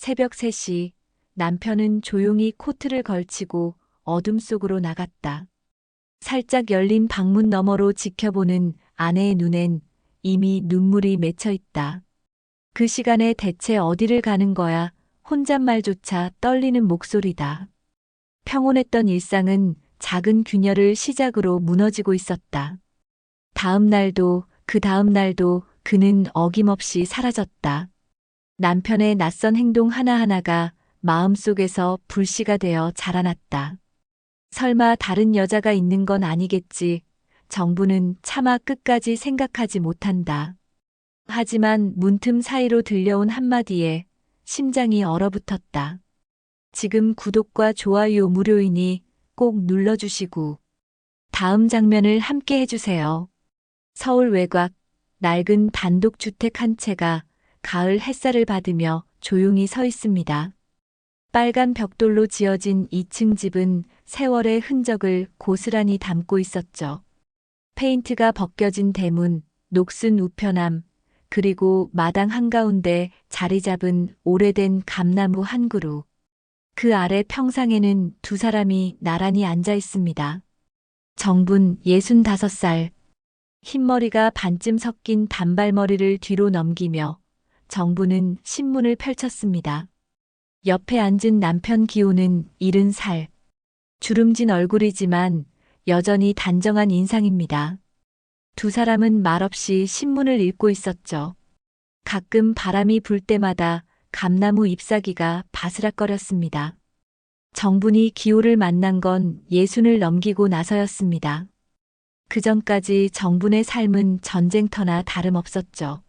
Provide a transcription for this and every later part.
새벽 3시 남편은 조용히 코트를 걸치고 어둠 속으로 나갔다. 살짝 열린 방문 너머로 지켜보는 아내의 눈엔 이미 눈물이 맺혀 있다. 그 시간에 대체 어디를 가는 거야? 혼잣말조차 떨리는 목소리다. 평온했던 일상은 작은 균열을 시작으로 무너지고 있었다. 다음 날도 그 다음 날도 그는 어김없이 사라졌다. 남편의 낯선 행동 하나하나가 마음속에서 불씨가 되어 자라났다. 설마 다른 여자가 있는 건 아니겠지. 정부는 차마 끝까지 생각하지 못한다. 하지만 문틈 사이로 들려온 한마디에 심장이 얼어붙었다. 지금 구독과 좋아요 무료이니 꼭 눌러주시고 다음 장면을 함께 해주세요. 서울 외곽 낡은 단독주택 한 채가 가을 햇살을 받으며 조용히 서 있습니다. 빨간 벽돌로 지어진 2층 집은 세월의 흔적을 고스란히 담고 있었죠. 페인트가 벗겨진 대문, 녹슨 우편함, 그리고 마당 한가운데 자리 잡은 오래된 감나무 한 그루. 그 아래 평상에는 두 사람이 나란히 앉아 있습니다. 정분 65살. 흰머리가 반쯤 섞인 단발머리를 뒤로 넘기며 정부는 신문을 펼쳤습니다. 옆에 앉은 남편 기호는 70살. 주름진 얼굴이지만 여전히 단정한 인상입니다. 두 사람은 말없이 신문을 읽고 있었죠. 가끔 바람이 불 때마다 감나무 잎사귀가 바스락거렸습니다. 정분이 기호를 만난 건 60을 넘기고 나서였습니다. 그전까지 정분의 삶은 전쟁터나 다름없었죠.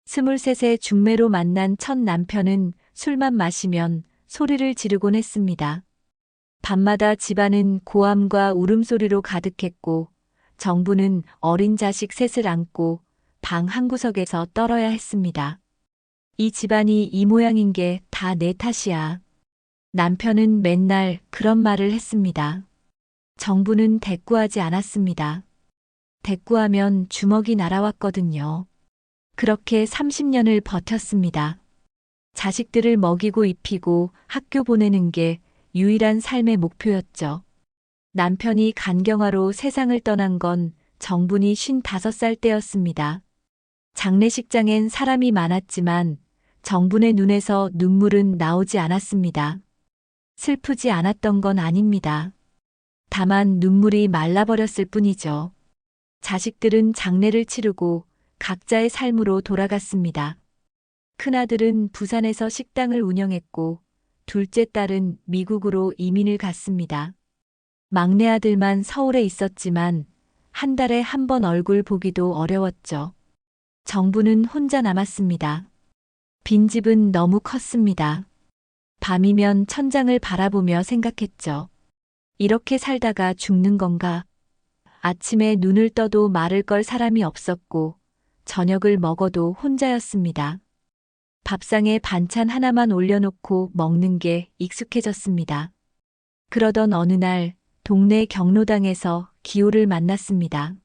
23세 중매로 만난 첫 남편은 술만 마시면 소리를 지르곤 했습니다. 밤마다 집안은 고함과 울음소리로 가득했고 정부는 어린 자식 셋을 안고 방 한구석에서 떨어야 했습니다. 이 집안이 이 모양인 게 다 내 탓이야. 남편은 맨날 그런 말을 했습니다. 정부는 대꾸하지 않았습니다. 대꾸하면 주먹이 날아왔거든요. 그렇게 30년을 버텼습니다. 자식들을 먹이고 입히고 학교 보내는 게 유일한 삶의 목표였죠. 남편이 간경화로 세상을 떠난 건 정분이 55살 때였습니다. 장례식장엔 사람이 많았지만 정분의 눈에서 눈물은 나오지 않았습니다. 슬프지 않았던 건 아닙니다. 다만 눈물이 말라버렸을 뿐이죠. 자식들은 장례를 치르고 각자의 삶으로 돌아갔습니다. 큰아들은 부산에서 식당을 운영했고 둘째 딸은 미국으로 이민을 갔습니다. 막내 아들만 서울에 있었지만 한 달에 한 번 얼굴 보기도 어려웠죠. 정부는 혼자 남았습니다. 빈집은 너무 컸습니다. 밤이면 천장을 바라보며 생각했죠. 이렇게 살다가 죽는 건가? 아침에 눈을 떠도 마를 걸 사람이 없었고 저녁을 먹어도 혼자였습니다. 밥상에 반찬 하나만 올려놓고 먹는 게 익숙해졌습니다. 그러던 어느 날 동네 경로당에서 기호를 만났습니다.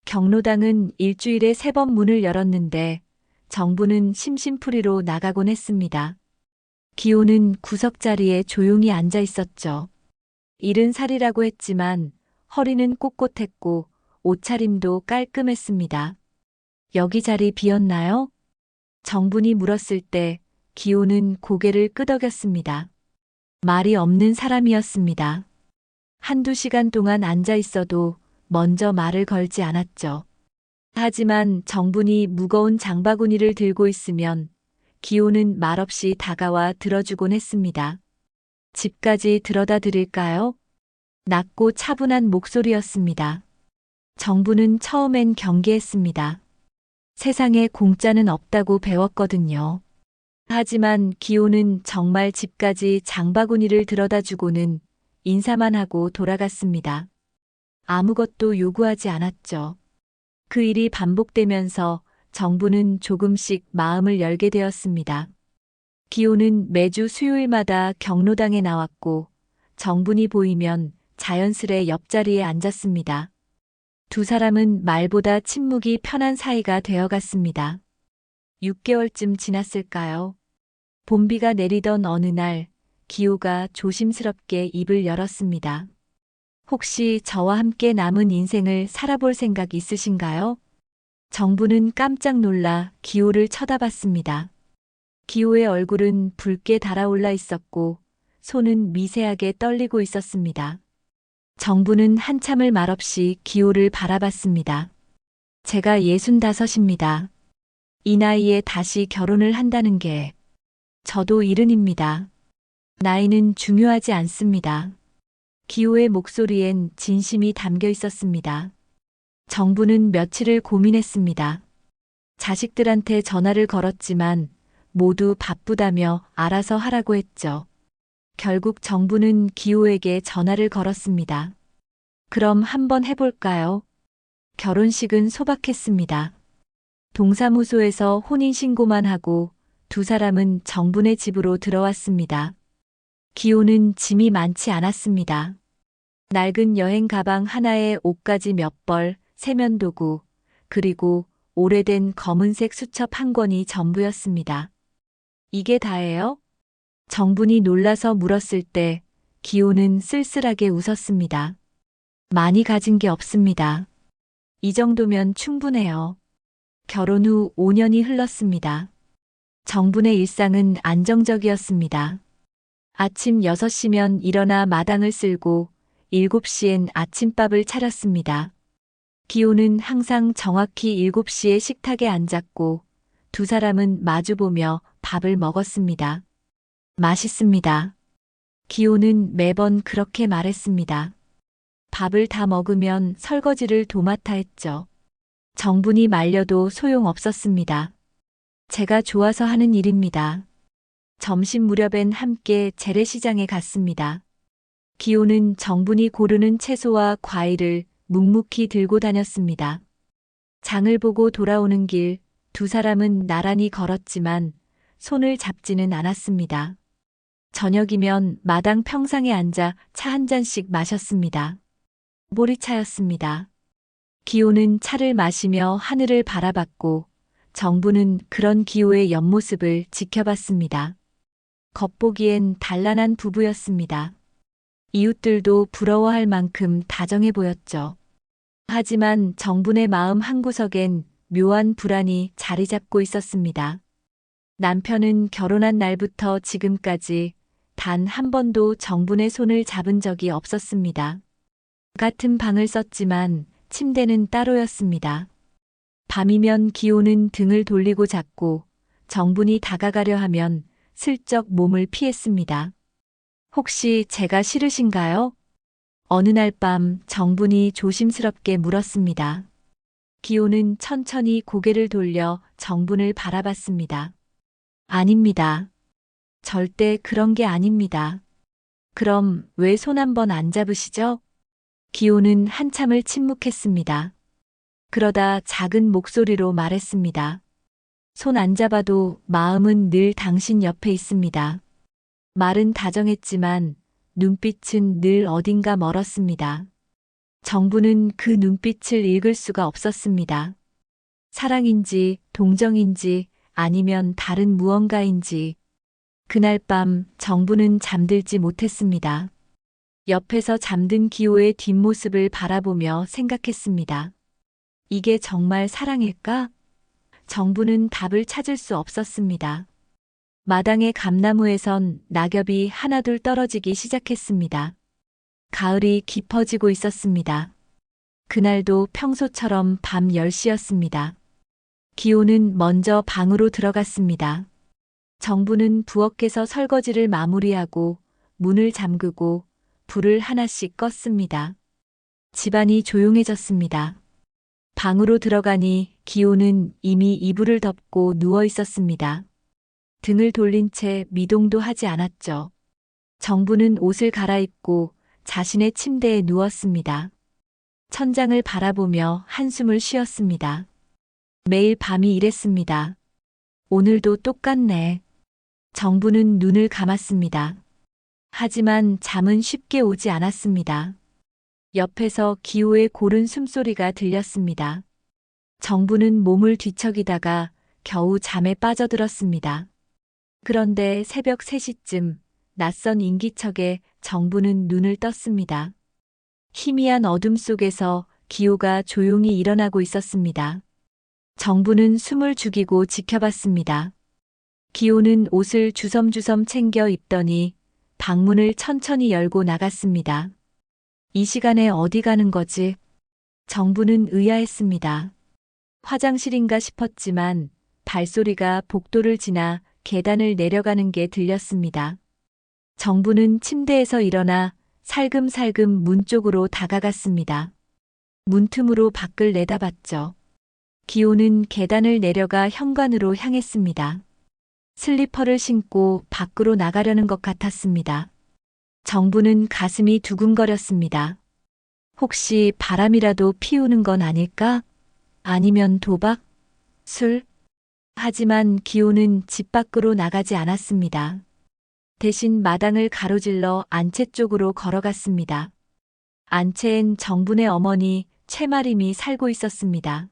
경로당은 일주일에 3번 문을 열었는데 정부는 심심풀이로 나가곤 했습니다. 기호는 구석자리에 조용히 앉아 있었죠. 70살이라고 했지만 허리는 꼿꼿했고 옷차림도 깔끔했습니다. 여기 자리 비었나요? 정분이 물었을 때 기호는 고개를 끄덕였습니다. 말이 없는 사람이었습니다. 한두 시간 동안 앉아 있어도 먼저 말을 걸지 않았죠. 하지만 정분이 무거운 장바구니를 들고 있으면 기호는 말없이 다가와 들어주곤 했습니다. 집까지 들어다 드릴까요? 낮고 차분한 목소리였습니다. 정부는 처음엔 경계했습니다. 세상에 공짜는 없다고 배웠거든요. 하지만 기호는 정말 집까지 장바구니를 들어다 주고는 인사만 하고 돌아갔습니다. 아무것도 요구하지 않았죠. 그 일이 반복되면서 정부는 조금씩 마음을 열게 되었습니다. 기호는 매주 수요일마다 경로당에 나왔고 정분이 보이면 자연스레 옆자리에 앉았습니다. 두 사람은 말보다 침묵이 편한 사이가 되어갔습니다. 6개월쯤 지났을까요? 봄비가 내리던 어느 날 기호가 조심스럽게 입을 열었습니다. 혹시 저와 함께 남은 인생을 살아볼 생각 있으신가요? 정부는 깜짝 놀라 기호를 쳐다봤습니다. 기호의 얼굴은 붉게 달아올라 있었고 손은 미세하게 떨리고 있었습니다. 정부는 한참을 말없이 기호를 바라봤습니다. 제가 65입니다. 이 나이에 다시 결혼을 한다는 게 저도 이른입니다. 나이는 중요하지 않습니다. 기호의 목소리엔 진심이 담겨 있었습니다. 정부는 며칠을 고민했습니다. 자식들한테 전화를 걸었지만 모두 바쁘다며 알아서 하라고 했죠. 결국 정부는 기호에게 전화를 걸었습니다. 그럼 한번 해볼까요? 결혼식은 소박했습니다. 동사무소에서 혼인신고만 하고 두 사람은 정부네 집으로 들어왔습니다. 기호는 짐이 많지 않았습니다. 낡은 여행 가방 하나에 옷가지 몇 벌, 세면도구, 그리고 오래된 검은색 수첩 한 권이 전부였습니다. 이게 다예요? 정분이 놀라서 물었을 때 기호는 쓸쓸하게 웃었습니다. 많이 가진 게 없습니다. 이 정도면 충분해요. 결혼 후 5년이 흘렀습니다. 정분의 일상은 안정적이었습니다. 아침 6시면 일어나 마당을 쓸고 7시엔 아침밥을 차렸습니다. 기호는 항상 정확히 7시에 식탁에 앉았고 두 사람은 마주보며 밥을 먹었습니다. 맛있습니다. 기호는 매번 그렇게 말했습니다. 밥을 다 먹으면 설거지를 도맡아 했죠. 정분이 말려도 소용없었습니다. 제가 좋아서 하는 일입니다. 점심 무렵엔 함께 재래시장에 갔습니다. 기호는 정분이 고르는 채소와 과일을 묵묵히 들고 다녔습니다. 장을 보고 돌아오는 길 두 사람은 나란히 걸었지만 손을 잡지는 않았습니다. 저녁이면 마당 평상에 앉아 차 한 잔씩 마셨습니다. 보리차였습니다. 기호는 차를 마시며 하늘을 바라봤고 정부는 그런 기호의 옆모습을 지켜봤습니다. 겉보기엔 단란한 부부였습니다. 이웃들도 부러워할 만큼 다정해 보였죠. 하지만 정분의 마음 한구석엔 묘한 불안이 자리 잡고 있었습니다. 남편은 결혼한 날부터 지금까지 단 한 번도 정분의 손을 잡은 적이 없었습니다. 같은 방을 썼지만 침대는 따로였습니다. 밤이면 기호는 등을 돌리고 잤고 정분이 다가가려 하면 슬쩍 몸을 피했습니다. 혹시 제가 싫으신가요? 어느 날 밤 정분이 조심스럽게 물었습니다. 기호는 천천히 고개를 돌려 정분을 바라봤습니다. 아닙니다. 절대 그런 게 아닙니다. 그럼 왜 손 한번 안 잡으시죠? 기호는 한참을 침묵했습니다. 그러다 작은 목소리로 말했습니다. 손 안 잡아도 마음은 늘 당신 옆에 있습니다. 말은 다정했지만 눈빛은 늘 어딘가 멀었습니다. 정부는 그 눈빛을 읽을 수가 없었습니다. 사랑인지 동정인지 아니면 다른 무언가인지. 그날 밤 정부는 잠들지 못했습니다. 옆에서 잠든 기호의 뒷모습을 바라보며 생각했습니다. 이게 정말 사랑일까? 정부는 답을 찾을 수 없었습니다. 마당의 감나무에선 낙엽이 하나둘 떨어지기 시작했습니다. 가을이 깊어지고 있었습니다. 그날도 평소처럼 밤 10시였습니다. 기호는 먼저 방으로 들어갔습니다. 정부는 부엌에서 설거지를 마무리하고 문을 잠그고 불을 하나씩 껐습니다. 집안이 조용해졌습니다. 방으로 들어가니 기호는 이미 이불을 덮고 누워 있었습니다. 등을 돌린 채 미동도 하지 않았죠. 정부는 옷을 갈아입고 자신의 침대에 누웠습니다. 천장을 바라보며 한숨을 쉬었습니다. 매일 밤이 이랬습니다. 오늘도 똑같네. 정부는 눈을 감았습니다. 하지만 잠은 쉽게 오지 않았습니다. 옆에서 기호의 고른 숨소리가 들렸습니다. 정부는 몸을 뒤척이다가 겨우 잠에 빠져들었습니다. 그런데 새벽 3시쯤 낯선 인기척에 정부는 눈을 떴습니다. 희미한 어둠 속에서 기호가 조용히 일어나고 있었습니다. 정부는 숨을 죽이고 지켜봤습니다. 기호는 옷을 주섬주섬 챙겨 입더니 방문을 천천히 열고 나갔습니다. 이 시간에 어디 가는 거지? 정부는 의아했습니다. 화장실인가 싶었지만 발소리가 복도를 지나 계단을 내려가는 게 들렸습니다. 정부는 침대에서 일어나 살금살금 문 쪽으로 다가갔습니다. 문틈으로 밖을 내다봤죠. 기호는 계단을 내려가 현관으로 향했습니다. 슬리퍼를 신고 밖으로 나가려는 것 같았습니다. 정부는 가슴이 두근거렸습니다. 혹시 바람이라도 피우는 건 아닐까? 아니면 도박? 술? 하지만 기호는 집 밖으로 나가지 않았습니다. 대신 마당을 가로질러 안채 쪽으로 걸어갔습니다. 안채엔 정분의 어머니 최마림이 살고 있었습니다.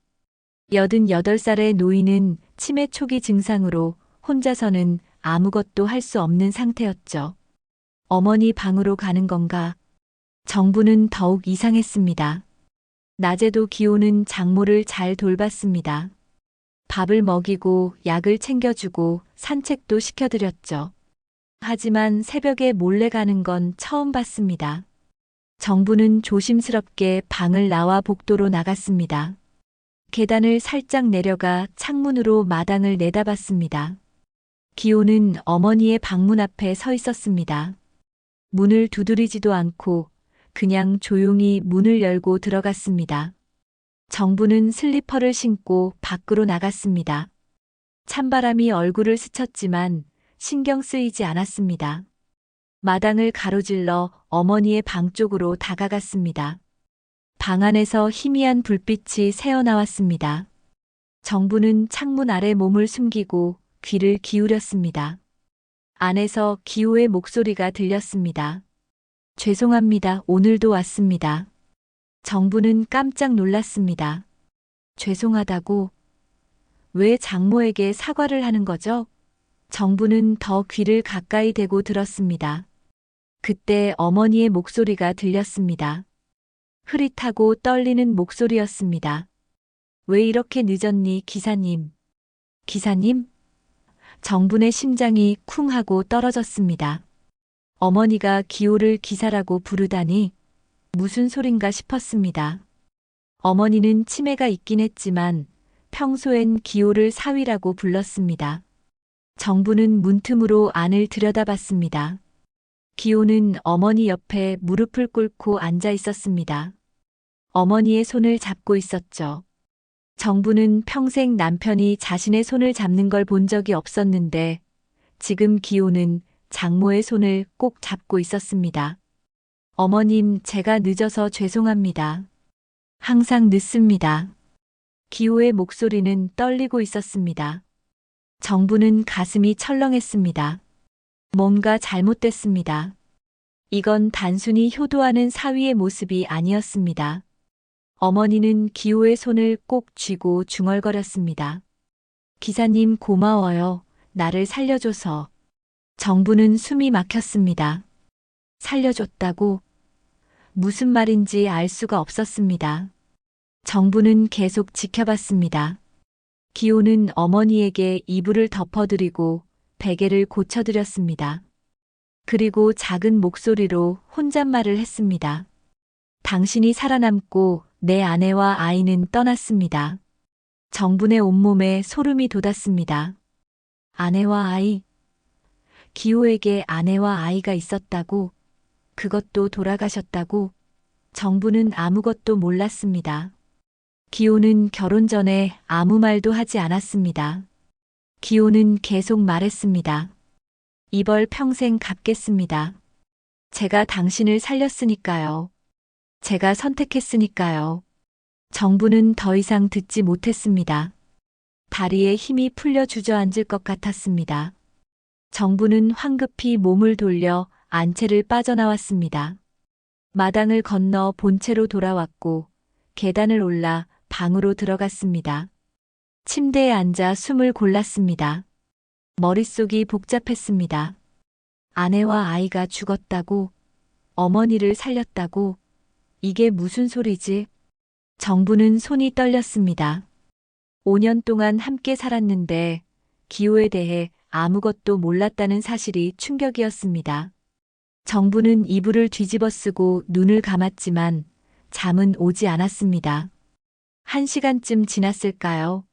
88살의 노인은 치매 초기 증상으로 혼자서는 아무것도 할 수 없는 상태였죠. 어머니 방으로 가는 건가? 정부는 더욱 이상했습니다. 낮에도 기호는 장모를 잘 돌봤습니다. 밥을 먹이고 약을 챙겨주고 산책도 시켜드렸죠. 하지만 새벽에 몰래 가는 건 처음 봤습니다. 정부는 조심스럽게 방을 나와 복도로 나갔습니다. 계단을 살짝 내려가 창문으로 마당을 내다봤습니다. 기호는 어머니의 방문 앞에 서 있었습니다. 문을 두드리지도 않고 그냥 조용히 문을 열고 들어갔습니다. 정부는 슬리퍼를 신고 밖으로 나갔습니다. 찬바람이 얼굴을 스쳤지만 신경 쓰이지 않았습니다. 마당을 가로질러 어머니의 방 쪽으로 다가갔습니다. 방 안에서 희미한 불빛이 새어나왔습니다. 정부는 창문 아래 몸을 숨기고 귀를 기울였습니다. 안에서 기호의 목소리가 들렸습니다. 죄송합니다. 오늘도 왔습니다. 정부는 깜짝 놀랐습니다. 죄송하다고? 왜 장모에게 사과를 하는 거죠? 정부는 더 귀를 가까이 대고 들었습니다. 그때 어머니의 목소리가 들렸습니다. 흐릿하고 떨리는 목소리였습니다. 왜 이렇게 늦었니, 기사님? 기사님? 정분의 심장이 쿵 하고 떨어졌습니다. 어머니가 기호를 기사라고 부르다니 무슨 소린가 싶었습니다. 어머니는 치매가 있긴 했지만 평소엔 기호를 사위라고 불렀습니다. 정부는 문틈으로 안을 들여다봤습니다. 기호는 어머니 옆에 무릎을 꿇고 앉아 있었습니다. 어머니의 손을 잡고 있었죠. 정부는 평생 남편이 자신의 손을 잡는 걸 본 적이 없었는데 지금 기호는 장모의 손을 꼭 잡고 있었습니다. 어머님, 제가 늦어서 죄송합니다. 항상 늦습니다. 기호의 목소리는 떨리고 있었습니다. 정부는 가슴이 철렁했습니다. 뭔가 잘못됐습니다. 이건 단순히 효도하는 사위의 모습이 아니었습니다. 어머니는 기호의 손을 꼭 쥐고 중얼거렸습니다. 기사님 고마워요. 나를 살려줘서. 정부는 숨이 막혔습니다. 살려줬다고? 무슨 말인지 알 수가 없었습니다. 정부는 계속 지켜봤습니다. 기호는 어머니에게 이불을 덮어드리고 베개를 고쳐드렸습니다. 그리고 작은 목소리로 혼잣말을 했습니다. 당신이 살아남고 내 아내와 아이는 떠났습니다. 정분의 온몸에 소름이 돋았습니다. 아내와 아이? 기호에게 아내와 아이가 있었다고? 그것도 돌아가셨다고? 정부는 아무것도 몰랐습니다. 기호는 결혼 전에 아무 말도 하지 않았습니다. 기호는 계속 말했습니다. 이 벌 평생 갚겠습니다. 제가 당신을 살렸으니까요. 제가 선택했으니까요. 정부는 더 이상 듣지 못했습니다. 다리에 힘이 풀려 주저앉을 것 같았습니다. 정부는 황급히 몸을 돌려 안채를 빠져나왔습니다. 마당을 건너 본체로 돌아왔고 계단을 올라 방으로 들어갔습니다. 침대에 앉아 숨을 골랐습니다. 머릿속이 복잡했습니다. 아내와 아이가 죽었다고, 어머니를 살렸다고, 이게 무슨 소리지? 정부는 손이 떨렸습니다. 5년 동안 함께 살았는데 기호에 대해 아무것도 몰랐다는 사실이 충격이었습니다. 정부는 이불을 뒤집어 쓰고 눈을 감았지만 잠은 오지 않았습니다. 1시간쯤 지났을까요?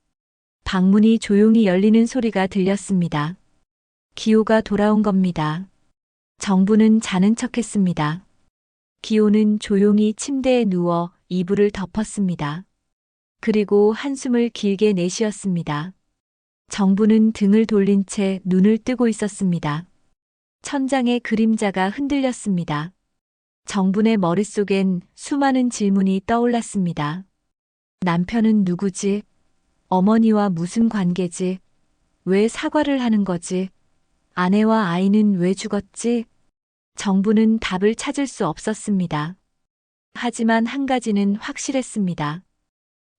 방문이 조용히 열리는 소리가 들렸습니다. 기호가 돌아온 겁니다. 정부는 자는 척했습니다. 기호는 조용히 침대에 누워 이불을 덮었습니다. 그리고 한숨을 길게 내쉬었습니다. 정부는 등을 돌린 채 눈을 뜨고 있었습니다. 천장의 그림자가 흔들렸습니다. 정분의 머릿속엔 수많은 질문이 떠올랐습니다. 남편은 누구지? 어머니와 무슨 관계지? 왜 사과를 하는 거지? 아내와 아이는 왜 죽었지? 정부는 답을 찾을 수 없었습니다. 하지만 한 가지는 확실했습니다.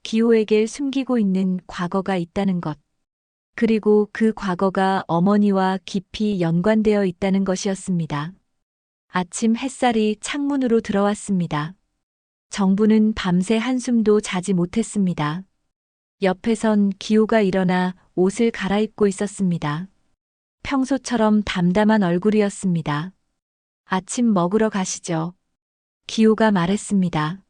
기호에게 숨기고 있는 과거가 있다는 것. 그리고 그 과거가 어머니와 깊이 연관되어 있다는 것이었습니다. 아침 햇살이 창문으로 들어왔습니다. 정부는 밤새 한숨도 자지 못했습니다. 옆에선 기호가 일어나 옷을 갈아입고 있었습니다. 평소처럼 담담한 얼굴이었습니다. 아침 먹으러 가시죠. 기호가 말했습니다.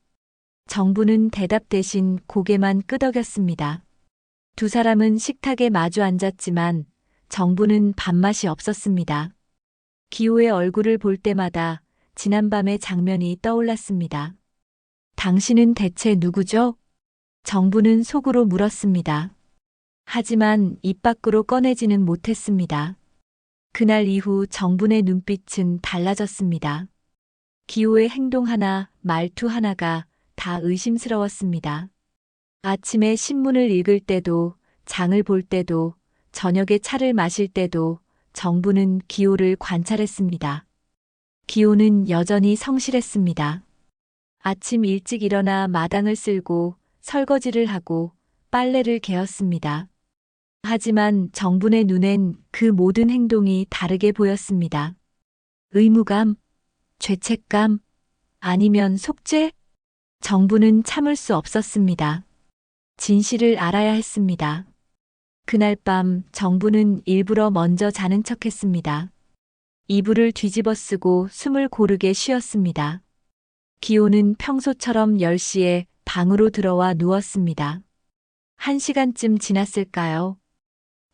정부는 대답 대신 고개만 끄덕였습니다. 두 사람은 식탁에 마주 앉았지만 정부는 밥맛이 없었습니다. 기호의 얼굴을 볼 때마다 지난밤의 장면이 떠올랐습니다. 당신은 대체 누구죠? 정부는 속으로 물었습니다. 하지만 입 밖으로 꺼내지는 못했습니다. 그날 이후 정분의 눈빛은 달라졌습니다. 기호의 행동 하나, 말투 하나가 다 의심스러웠습니다. 아침에 신문을 읽을 때도, 장을 볼 때도, 저녁에 차를 마실 때도 정부는 기호를 관찰했습니다. 기호는 여전히 성실했습니다. 아침 일찍 일어나 마당을 쓸고 설거지를 하고 빨래를 개었습니다. 하지만 정분의 눈엔 그 모든 행동이 다르게 보였습니다. 의무감, 죄책감, 아니면 속죄? 정부는 참을 수 없었습니다. 진실을 알아야 했습니다. 그날 밤 정부는 일부러 먼저 자는 척했습니다. 이불을 뒤집어 쓰고 숨을 고르게 쉬었습니다. 기호는 평소처럼 10시에 방으로 들어와 누웠습니다. 1시간쯤 지났을까요?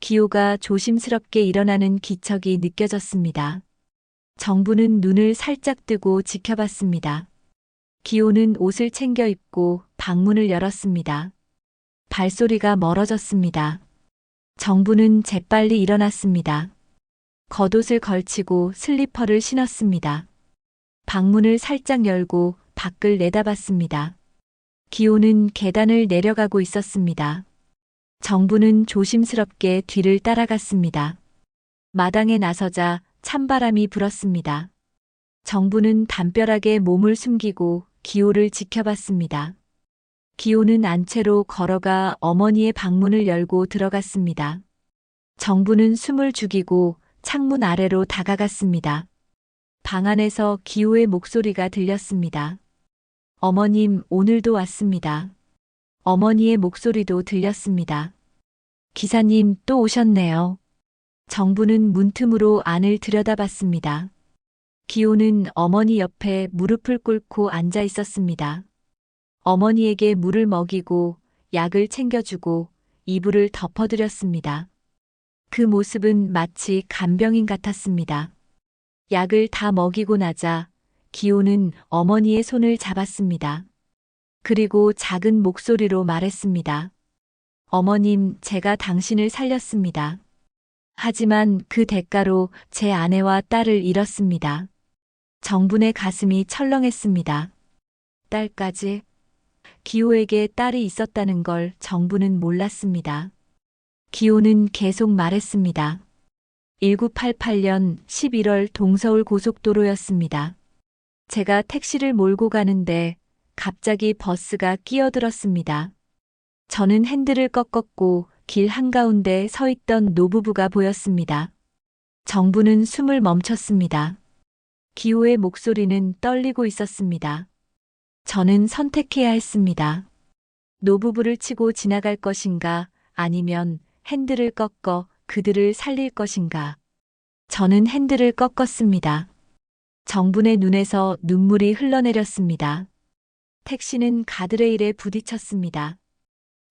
기호가 조심스럽게 일어나는 기척이 느껴졌습니다. 정부는 눈을 살짝 뜨고 지켜봤습니다. 기호는 옷을 챙겨 입고 방문을 열었습니다. 발소리가 멀어졌습니다. 정부는 재빨리 일어났습니다. 겉옷을 걸치고 슬리퍼를 신었습니다. 방문을 살짝 열고 밖을 내다봤습니다. 기호는 계단을 내려가고 있었습니다. 정부는 조심스럽게 뒤를 따라갔습니다. 마당에 나서자 찬바람이 불었습니다. 정부는 담벼락에 몸을 숨기고 기호를 지켜봤습니다. 기호는 안채로 걸어가 어머니의 방문을 열고 들어갔습니다. 정부는 숨을 죽이고 창문 아래로 다가갔습니다. 방 안에서 기호의 목소리가 들렸습니다. 어머님, 오늘도 왔습니다. 어머니의 목소리도 들렸습니다. 기사님, 또 오셨네요. 정부는 문틈으로 안을 들여다봤습니다. 기호는 어머니 옆에 무릎을 꿇고 앉아 있었습니다. 어머니에게 물을 먹이고 약을 챙겨주고 이불을 덮어드렸습니다. 그 모습은 마치 간병인 같았습니다. 약을 다 먹이고 나자 기호는 어머니의 손을 잡았습니다. 그리고 작은 목소리로 말했습니다. 어머님, 제가 당신을 살렸습니다. 하지만 그 대가로 제 아내와 딸을 잃었습니다. 정분의 가슴이 철렁했습니다. 딸까지? 기호에게 딸이 있었다는 걸 정부는 몰랐습니다. 기호는 계속 말했습니다. 1988년 11월 동서울 고속도로였습니다. 제가 택시를 몰고 가는데 갑자기 버스가 끼어들었습니다. 저는 핸들을 꺾었고 길 한가운데 서 있던 노부부가 보였습니다. 정부는 숨을 멈췄습니다. 기호의 목소리는 떨리고 있었습니다. 저는 선택해야 했습니다. 노부부를 치고 지나갈 것인가, 아니면 핸들을 꺾어 그들을 살릴 것인가. 저는 핸들을 꺾었습니다. 정분의 눈에서 눈물이 흘러내렸습니다. 택시는 가드레일에 부딪혔습니다.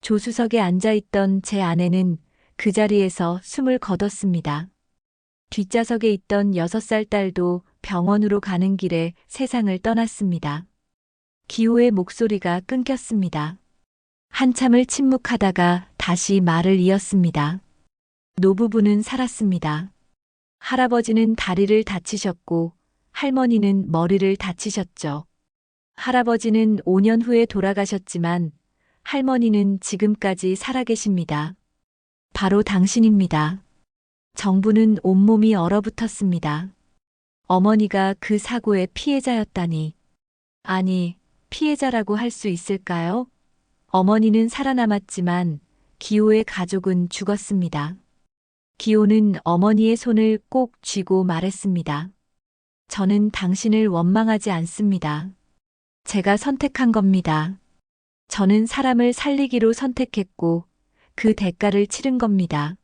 조수석에 앉아있던 제 아내는 그 자리에서 숨을 거뒀습니다. 뒷좌석에 있던 6살 딸도 병원으로 가는 길에 세상을 떠났습니다. 기호의 목소리가 끊겼습니다. 한참을 침묵하다가 다시 말을 이었습니다. 노부부는 살았습니다. 할아버지는 다리를 다치셨고 할머니는 머리를 다치셨죠. 할아버지는 5년 후에 돌아가셨지만 할머니는 지금까지 살아계십니다. 바로 당신입니다. 정부는 온몸이 얼어붙었습니다. 어머니가 그 사고의 피해자였다니. 아니, 피해자라고 할 수 있을까요? 어머니는 살아남았지만 기호의 가족은 죽었습니다. 기호는 어머니의 손을 꼭 쥐고 말했습니다. 저는 당신을 원망하지 않습니다. 제가 선택한 겁니다. 저는 사람을 살리기로 선택했고 그 대가를 치른 겁니다.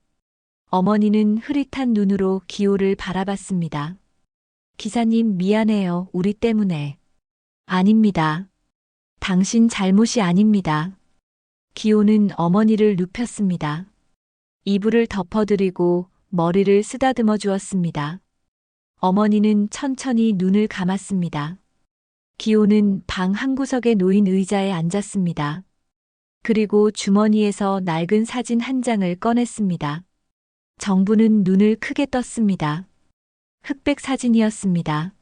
어머니는 흐릿한 눈으로 기호를 바라봤습니다. 기사님 미안해요, 우리 때문에. 아닙니다. 당신 잘못이 아닙니다. 기호는 어머니를 눕혔습니다. 이불을 덮어드리고 머리를 쓰다듬어 주었습니다. 어머니는 천천히 눈을 감았습니다. 기호는 방 한구석에 놓인 의자에 앉았습니다. 그리고 주머니에서 낡은 사진 한 장을 꺼냈습니다. 정부는 눈을 크게 떴습니다. 흑백 사진이었습니다.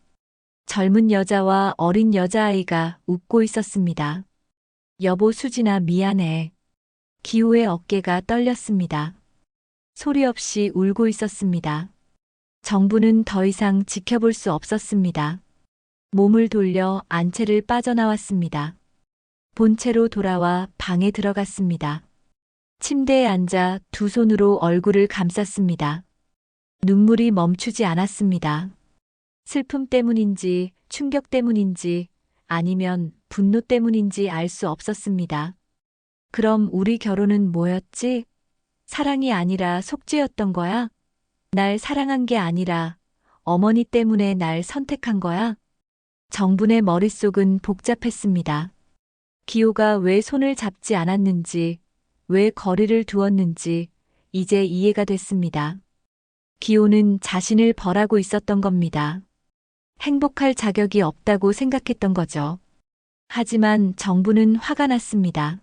젊은 여자와 어린 여자아이가 웃고 있었습니다. 여보 수진아 미안해. 기호의 어깨가 떨렸습니다. 소리 없이 울고 있었습니다. 정부는 더 이상 지켜볼 수 없었습니다. 몸을 돌려 안채를 빠져나왔습니다. 본체로 돌아와 방에 들어갔습니다. 침대에 앉아 두 손으로 얼굴을 감쌌습니다. 눈물이 멈추지 않았습니다. 슬픔 때문인지 충격 때문인지 아니면 분노 때문인지 알 수 없었습니다. 그럼 우리 결혼은 뭐였지? 사랑이 아니라 속죄였던 거야? 날 사랑한 게 아니라 어머니 때문에 날 선택한 거야? 정분의 머릿속은 복잡했습니다. 기호가 왜 손을 잡지 않았는지, 왜 거리를 두었는지 이제 이해가 됐습니다. 기호는 자신을 벌하고 있었던 겁니다. 행복할 자격이 없다고 생각했던 거죠. 하지만 정부는 화가 났습니다.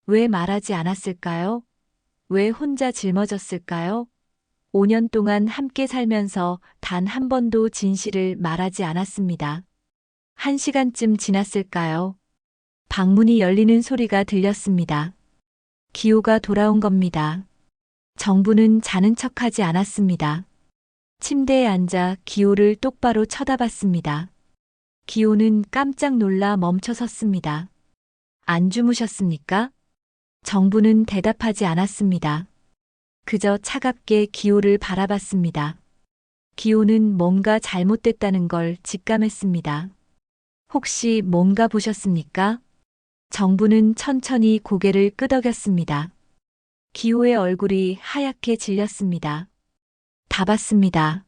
왜 말하지 않았을까요? 왜 혼자 짊어졌을까요? 5년 동안 함께 살면서 단 한 번도 진실을 말하지 않았습니다. 1시간쯤 지났을까요? 방문이 열리는 소리가 들렸습니다. 기호가 돌아온 겁니다. 정부는 자는 척하지 않았습니다. 침대에 앉아 기호를 똑바로 쳐다봤습니다. 기호는 깜짝 놀라 멈춰 섰습니다. 안 주무셨습니까? 정부는 대답하지 않았습니다. 그저 차갑게 기호를 바라봤습니다. 기호는 뭔가 잘못됐다는 걸 직감했습니다. 혹시 뭔가 보셨습니까? 정부는 천천히 고개를 끄덕였습니다. 기호의 얼굴이 하얗게 질렸습니다. 다 봤습니다.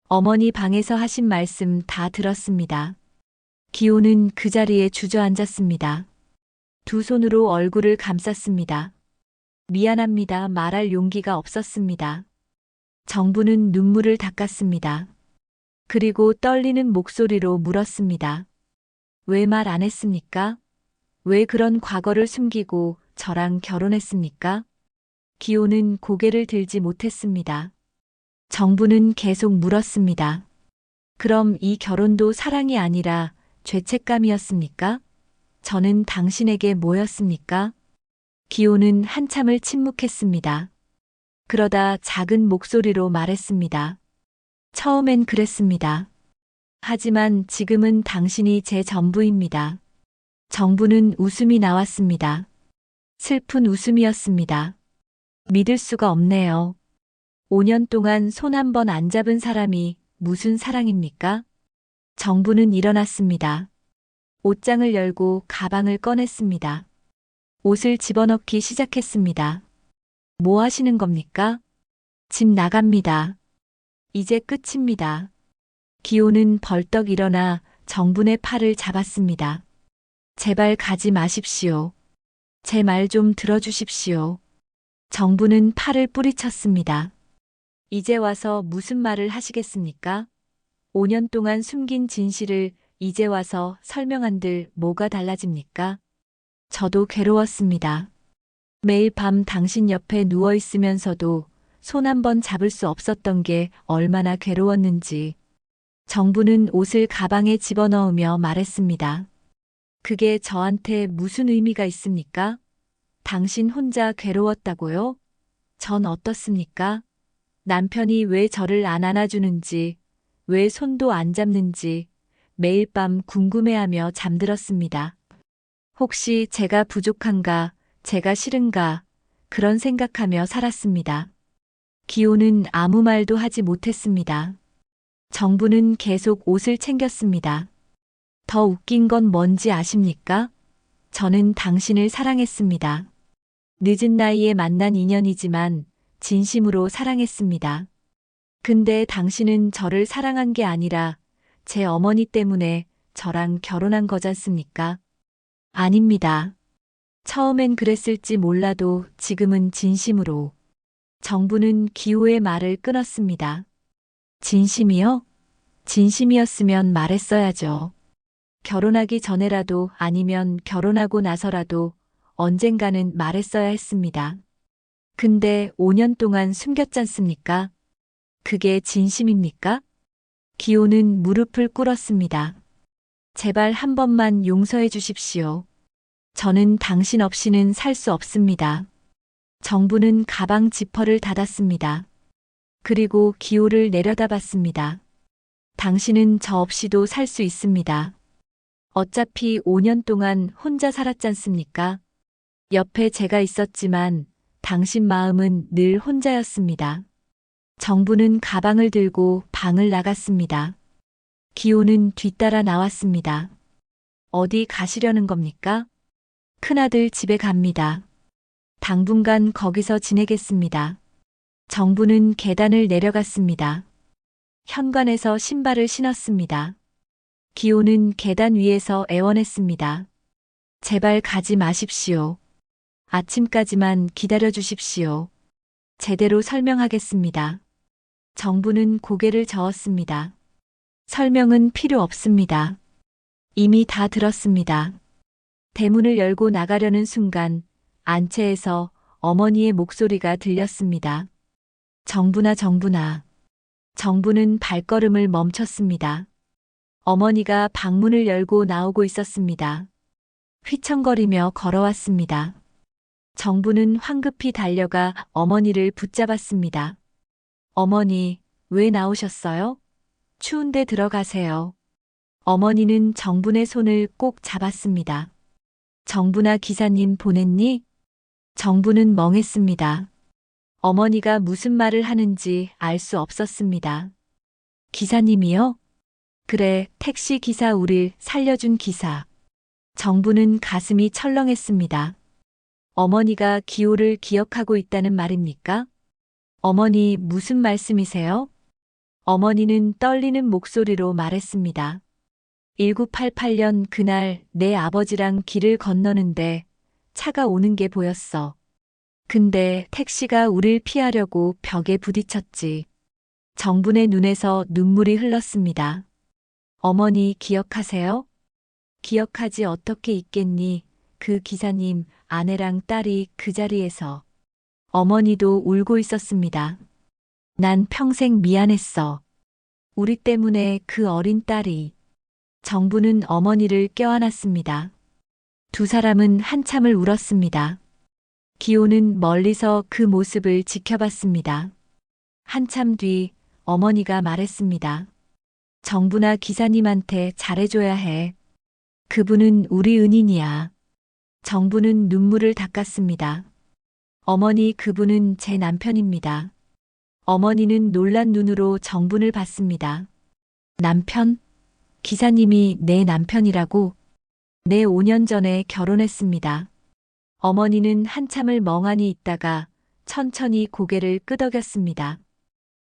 어머니 방에서 하신 말씀 다 들었습니다. 기호는 그 자리에 주저앉았습니다. 두 손으로 얼굴을 감쌌습니다. 미안합니다. 말할 용기가 없었습니다. 정부는 눈물을 닦았습니다. 그리고 떨리는 목소리로 물었습니다. 왜 말 안 했습니까? 왜 그런 과거를 숨기고 저랑 결혼했습니까? 기호는 고개를 들지 못했습니다. 정부는 계속 물었습니다. 그럼 이 결혼도 사랑이 아니라 죄책감이었습니까? 저는 당신에게 뭐였습니까? 기호는 한참을 침묵했습니다. 그러다 작은 목소리로 말했습니다. 처음엔 그랬습니다. 하지만 지금은 당신이 제 전부입니다. 정부는 웃음이 나왔습니다. 슬픈 웃음이었습니다. 믿을 수가 없네요. 5년 동안 손 한 번 안 잡은 사람이 무슨 사랑입니까? 정부는 일어났습니다. 옷장을 열고 가방을 꺼냈습니다. 옷을 집어넣기 시작했습니다. 뭐 하시는 겁니까? 집 나갑니다. 이제 끝입니다. 기호는 벌떡 일어나 정분의 팔을 잡았습니다. 제발 가지 마십시오. 제 말 좀 들어주십시오. 정부는 팔을 뿌리쳤습니다. 이제 와서 무슨 말을 하시겠습니까? 5년 동안 숨긴 진실을 이제 와서 설명한들 뭐가 달라집니까? 저도 괴로웠습니다. 매일 밤 당신 옆에 누워 있으면서도 손 한 번 잡을 수 없었던 게 얼마나 괴로웠는지. 정부는 옷을 가방에 집어넣으며 말했습니다. 그게 저한테 무슨 의미가 있습니까? 당신 혼자 괴로웠다고요? 전 어떻습니까? 남편이 왜 저를 안 안아주는지, 왜 손도 안 잡는지 매일 밤 궁금해하며 잠들었습니다. 혹시 제가 부족한가, 제가 싫은가, 그런 생각하며 살았습니다. 기호는 아무 말도 하지 못했습니다. 정부는 계속 옷을 챙겼습니다. 더 웃긴 건 뭔지 아십니까? 저는 당신을 사랑했습니다. 늦은 나이에 만난 인연이지만 진심으로 사랑했습니다. 근데 당신은 저를 사랑한 게 아니라 제 어머니 때문에 저랑 결혼한 거잖습니까? 아닙니다. 처음엔 그랬을지 몰라도 지금은 진심으로. 정부는 기호의 말을 끊었습니다. 진심이요? 진심이었으면 말했어야죠. 결혼하기 전에라도 아니면 결혼하고 나서라도 언젠가는 말했어야 했습니다. 근데 5년 동안 숨겼잖습니까? 그게 진심입니까? 기호는 무릎을 꿇었습니다. 제발 한 번만 용서해 주십시오. 저는 당신 없이는 살 수 없습니다. 정부는 가방 지퍼를 닫았습니다. 그리고 기호를 내려다봤습니다. 당신은 저 없이도 살 수 있습니다. 어차피 5년 동안 혼자 살았잖습니까? 옆에 제가 있었지만 당신 마음은 늘 혼자였습니다. 정부는 가방을 들고 방을 나갔습니다. 기호는 뒤따라 나왔습니다. 어디 가시려는 겁니까? 큰아들 집에 갑니다. 당분간 거기서 지내겠습니다. 정부는 계단을 내려갔습니다. 현관에서 신발을 신었습니다. 기호는 계단 위에서 애원했습니다. 제발 가지 마십시오. 아침까지만 기다려 주십시오. 제대로 설명하겠습니다. 정부는 고개를 저었습니다. 설명은 필요 없습니다. 이미 다 들었습니다. 대문을 열고 나가려는 순간 안채에서 어머니의 목소리가 들렸습니다. 정부나 정부나. 정부는 발걸음을 멈췄습니다. 어머니가 방문을 열고 나오고 있었습니다. 휘청거리며 걸어왔습니다. 정부는 황급히 달려가 어머니를 붙잡았습니다. 어머니, 왜 나오셨어요? 추운데 들어가세요. 어머니는 정분의 손을 꼭 잡았습니다. 정부나 기사님 보냈니? 정부는 멍했습니다. 어머니가 무슨 말을 하는지 알 수 없었습니다. 기사님이요? 그래, 택시 기사 우릴 살려준 기사. 정부는 가슴이 철렁했습니다. 어머니가 기호를 기억하고 있다는 말입니까? 어머니 무슨 말씀이세요? 어머니는 떨리는 목소리로 말했습니다. 1988년 그날 내 아버지랑 길을 건너는데 차가 오는 게 보였어. 근데 택시가 우릴 피하려고 벽에 부딪혔지. 정분의 눈에서 눈물이 흘렀습니다. 어머니 기억하세요? 기억하지 어떻게 있겠니? 그 기사님, 아내랑 딸이 그 자리에서. 어머니도 울고 있었습니다. 난 평생 미안했어. 우리 때문에 그 어린 딸이. 정부는 어머니를 껴안았습니다. 두 사람은 한참을 울었습니다. 기호는 멀리서 그 모습을 지켜봤습니다. 한참 뒤 어머니가 말했습니다. 정부나 기사님한테 잘해줘야 해. 그분은 우리 은인이야. 정부는 눈물을 닦았습니다. 어머니, 그분은 제 남편입니다. 어머니는 놀란 눈으로 정분을 봤습니다. 남편? 기사님이 내 남편이라고? 네, 5년 전에 결혼했습니다. 어머니는 한참을 멍하니 있다가 천천히 고개를 끄덕였습니다.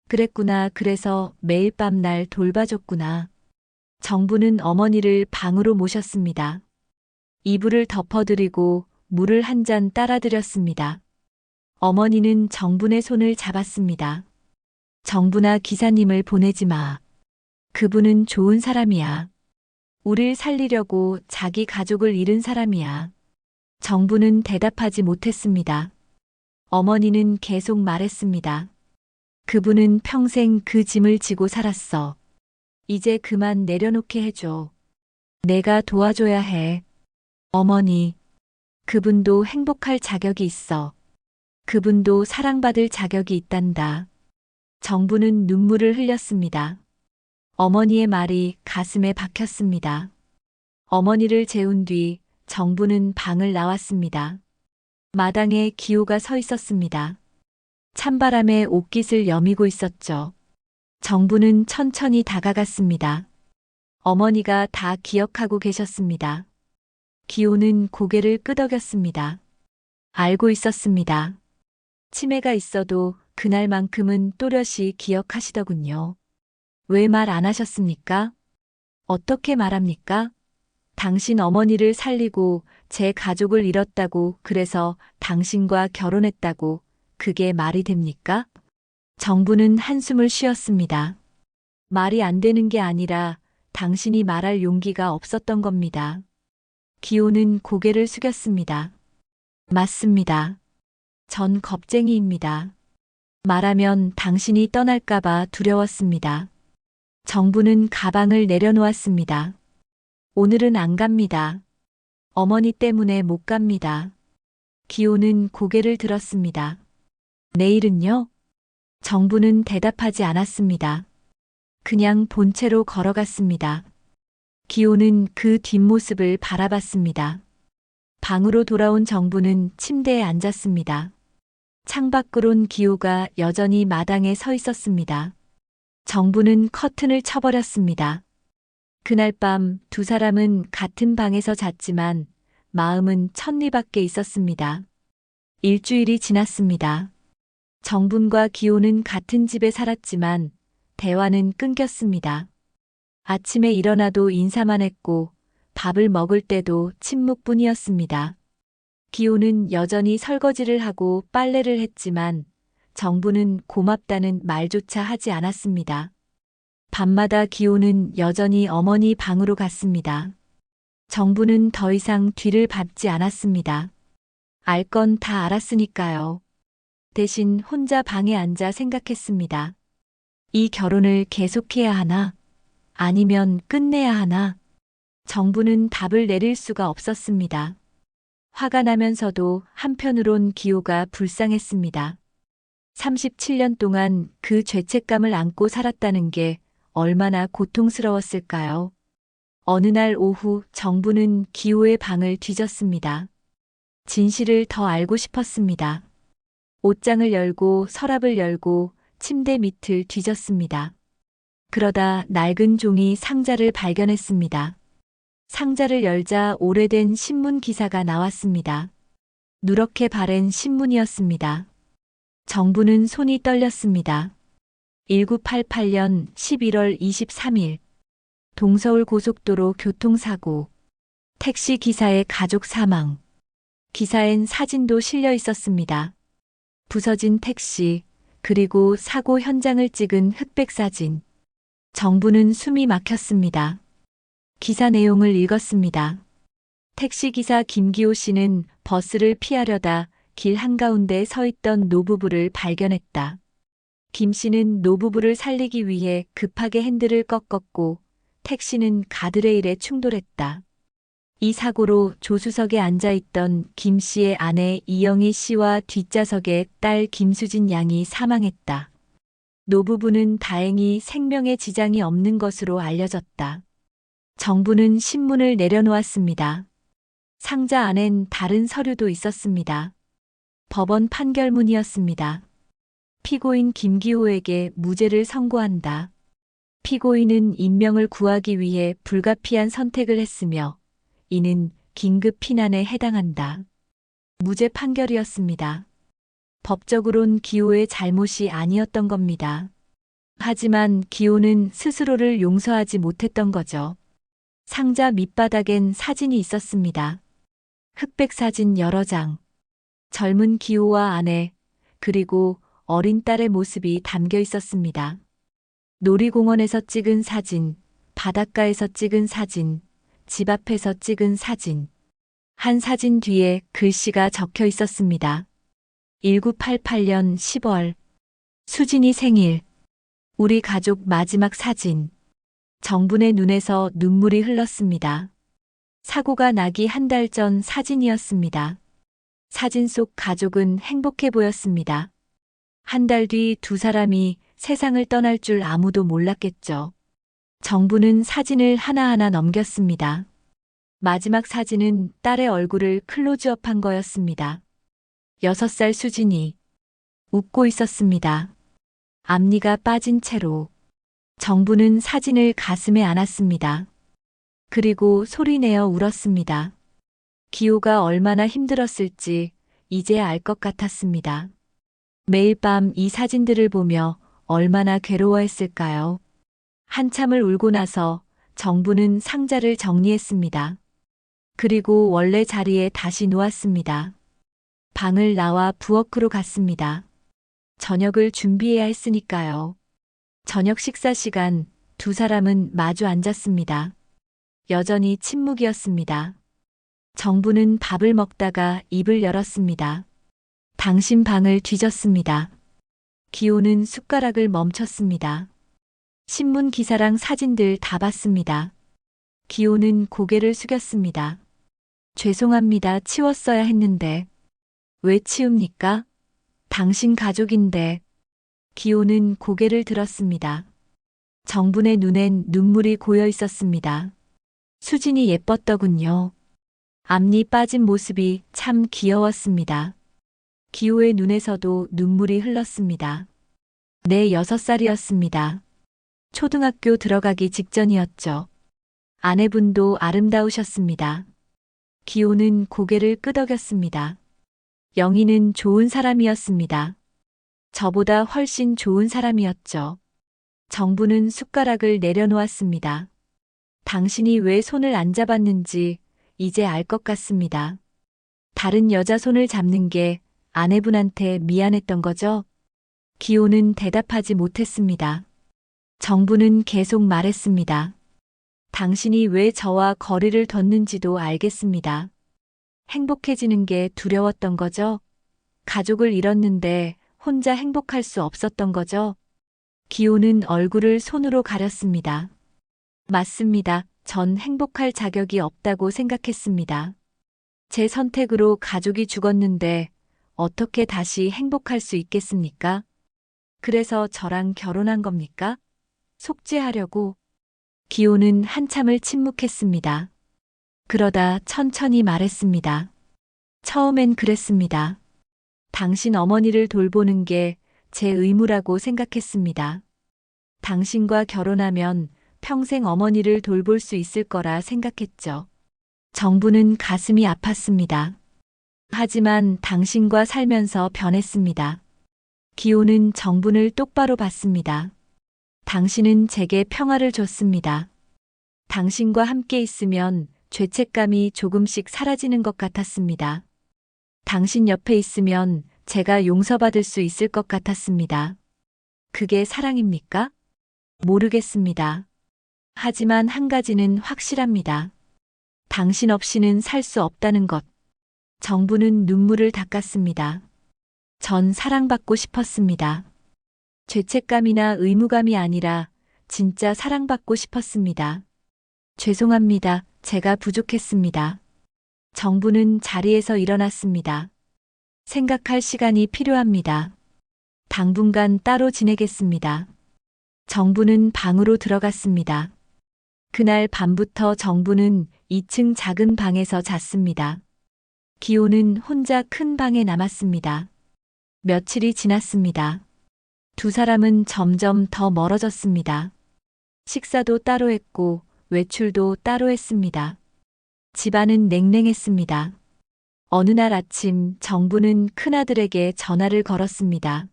그랬구나. 그래서 매일 밤 날 돌봐줬구나. 정부는 어머니를 방으로 모셨습니다. 이불을 덮어드리고 물을 한 잔 따라드렸습니다. 어머니는 정분의 손을 잡았습니다. 정분아, 기사님을 보내지 마. 그분은 좋은 사람이야. 우릴 살리려고 자기 가족을 잃은 사람이야. 정부는 대답하지 못했습니다. 어머니는 계속 말했습니다. 그분은 평생 그 짐을 지고 살았어. 이제 그만 내려놓게 해줘. 내가 도와줘야 해. 어머니, 그분도 행복할 자격이 있어. 그분도 사랑받을 자격이 있단다. 정부는 눈물을 흘렸습니다. 어머니의 말이 가슴에 박혔습니다. 어머니를 재운 뒤 정부는 방을 나왔습니다. 마당에 기호가 서 있었습니다. 찬바람에 옷깃을 여미고 있었죠. 정부는 천천히 다가갔습니다. 어머니가 다 기억하고 계셨습니다. 기호는 고개를 끄덕였습니다. 알고 있었습니다. 치매가 있어도 그날만큼은 또렷이 기억하시더군요. 왜 말 안 하셨습니까? 어떻게 말합니까? 당신 어머니를 살리고 제 가족을 잃었다고, 그래서 당신과 결혼했다고, 그게 말이 됩니까? 정부는 한숨을 쉬었습니다. 말이 안 되는 게 아니라 당신이 말할 용기가 없었던 겁니다. 기호는 고개를 숙였습니다. 맞습니다. 전 겁쟁이입니다. 말하면 당신이 떠날까봐 두려웠습니다. 정부는 가방을 내려놓았습니다. 오늘은 안 갑니다. 어머니 때문에 못 갑니다. 기호는 고개를 들었습니다. 내일은요? 정부는 대답하지 않았습니다. 그냥 본체로 걸어갔습니다. 기호는 그 뒷모습을 바라봤습니다. 방으로 돌아온 정부는 침대에 앉았습니다. 창밖으론 기호가 여전히 마당에 서 있었습니다. 정부는 커튼을 쳐버렸습니다. 그날 밤 두 사람은 같은 방에서 잤지만 마음은 천리 밖에 있었습니다. 일주일이 지났습니다. 정분과 기호는 같은 집에 살았지만 대화는 끊겼습니다. 아침에 일어나도 인사만 했고 밥을 먹을 때도 침묵뿐이었습니다. 기호는 여전히 설거지를 하고 빨래를 했지만 정부는 고맙다는 말조차 하지 않았습니다. 밤마다 기호는 여전히 어머니 방으로 갔습니다. 정부는 더 이상 뒤를 밟지 않았습니다. 알 건 다 알았으니까요. 대신 혼자 방에 앉아 생각했습니다. 이 결혼을 계속해야 하나? 아니면 끝내야 하나? 정부는 답을 내릴 수가 없었습니다. 화가 나면서도 한편으론 기호가 불쌍했습니다. 37년 동안 그 죄책감을 안고 살았다는 게 얼마나 고통스러웠을까요? 어느 날 오후 정부는 기호의 방을 뒤졌습니다. 진실을 더 알고 싶었습니다. 옷장을 열고 서랍을 열고 침대 밑을 뒤졌습니다. 그러다 낡은 종이 상자를 발견했습니다. 상자를 열자 오래된 신문 기사가 나왔습니다. 누렇게 바랜 신문이었습니다. 정부는 손이 떨렸습니다. 1988년 11월 23일 동서울 고속도로 교통사고, 택시 기사의 가족 사망. 기사엔 사진도 실려 있었습니다. 부서진 택시, 그리고 사고 현장을 찍은 흑백 사진. 정부는 숨이 막혔습니다. 기사 내용을 읽었습니다. 택시기사 김기호 씨는 버스를 피하려다 길 한가운데 서 있던 노부부를 발견했다. 김 씨는 노부부를 살리기 위해 급하게 핸들을 꺾었고 택시는 가드레일에 충돌했다. 이 사고로 조수석에 앉아있던 김 씨의 아내 이영희 씨와 뒷좌석의 딸 김수진 양이 사망했다. 노부부는 다행히 생명에 지장이 없는 것으로 알려졌다. 정부는 신문을 내려놓았습니다. 상자 안엔 다른 서류도 있었습니다. 법원 판결문이었습니다. 피고인 김기호에게 무죄를 선고한다. 피고인은 인명을 구하기 위해 불가피한 선택을 했으며 이는 긴급 피난에 해당한다. 무죄 판결이었습니다. 법적으론 기호의 잘못이 아니었던 겁니다. 하지만 기호는 스스로를 용서하지 못했던 거죠. 상자 밑바닥엔 사진이 있었습니다. 흑백 사진 여러 장. 젊은 기호와 아내, 그리고 어린 딸의 모습이 담겨 있었습니다. 놀이공원에서 찍은 사진, 바닷가에서 찍은 사진, 집 앞에서 찍은 사진. 한 사진 뒤에 글씨가 적혀 있었습니다. 1988년 10월. 수진이 생일. 우리 가족 마지막 사진. 정분의 눈에서 눈물이 흘렀습니다. 사고가 나기 한 달 전 사진이었습니다. 사진 속 가족은 행복해 보였습니다. 한 달 뒤 두 사람이 세상을 떠날 줄 아무도 몰랐겠죠. 정부는 사진을 하나하나 넘겼습니다. 마지막 사진은 딸의 얼굴을 클로즈업한 거였습니다. 6살 수진이 웃고 있었습니다. 앞니가 빠진 채로. 정부는 사진을 가슴에 안았습니다. 그리고 소리내어 울었습니다. 기호가 얼마나 힘들었을지 이제 알 것 같았습니다. 매일 밤 이 사진들을 보며 얼마나 괴로워했을까요? 한참을 울고 나서 정부는 상자를 정리했습니다. 그리고 원래 자리에 다시 놓았습니다. 방을 나와 부엌으로 갔습니다. 저녁을 준비해야 했으니까요. 저녁 식사 시간 두 사람은 마주 앉았습니다. 여전히 침묵이었습니다. 정부는 밥을 먹다가 입을 열었습니다. 당신 방을 뒤졌습니다. 기호는 숟가락을 멈췄습니다. 신문 기사랑 사진들 다 봤습니다. 기호는 고개를 숙였습니다. 죄송합니다. 치웠어야 했는데. 왜 치웁니까? 당신 가족인데. 기호는 고개를 들었습니다. 정분의 눈엔 눈물이 고여 있었습니다. 수진이 예뻤더군요. 앞니 빠진 모습이 참 귀여웠습니다. 기호의 눈에서도 눈물이 흘렀습니다. 내 6살이었습니다. 초등학교 들어가기 직전이었죠. 아내분도 아름다우셨습니다. 기호는 고개를 끄덕였습니다. 영희는 좋은 사람이었습니다. 저보다 훨씬 좋은 사람이었죠. 정부는 숟가락을 내려놓았습니다. 당신이 왜 손을 안 잡았는지 이제 알 것 같습니다. 다른 여자 손을 잡는 게 아내분한테 미안했던 거죠? 기호는 대답하지 못했습니다. 정부는 계속 말했습니다. 당신이 왜 저와 거리를 뒀는지도 알겠습니다. 행복해지는 게 두려웠던 거죠? 가족을 잃었는데 혼자 행복할 수 없었던 거죠? 기호는 얼굴을 손으로 가렸습니다. 맞습니다. 전 행복할 자격이 없다고 생각했습니다. 제 선택으로 가족이 죽었는데 어떻게 다시 행복할 수 있겠습니까? 그래서 저랑 결혼한 겁니까? 속죄하려고. 기호는 한참을 침묵했습니다. 그러다 천천히 말했습니다. 처음엔 그랬습니다. 당신 어머니를 돌보는 게 제 의무라고 생각했습니다. 당신과 결혼하면 평생 어머니를 돌볼 수 있을 거라 생각했죠. 정부는 가슴이 아팠습니다. 하지만 당신과 살면서 변했습니다. 기호는 정분을 똑바로 봤습니다. 당신은 제게 평화를 줬습니다. 당신과 함께 있으면 죄책감이 조금씩 사라지는 것 같았습니다. 당신 옆에 있으면 제가 용서받을 수 있을 것 같았습니다. 그게 사랑입니까? 모르겠습니다. 하지만 한 가지는 확실합니다. 당신 없이는 살 수 없다는 것. 정부는 눈물을 닦았습니다. 전 사랑받고 싶었습니다. 죄책감이나 의무감이 아니라 진짜 사랑받고 싶었습니다. 죄송합니다. 제가 부족했습니다. 정부는 자리에서 일어났습니다. 생각할 시간이 필요합니다. 당분간 따로 지내겠습니다. 정부는 방으로 들어갔습니다. 그날 밤부터 정부는 2층 작은 방에서 잤습니다. 기호는 혼자 큰 방에 남았습니다. 며칠이 지났습니다. 두 사람은 점점 더 멀어졌습니다. 식사도 따로 했고 외출도 따로 했습니다. 집안은 냉랭했습니다. 어느 날 아침 정부는 큰아들에게 전화를 걸었습니다.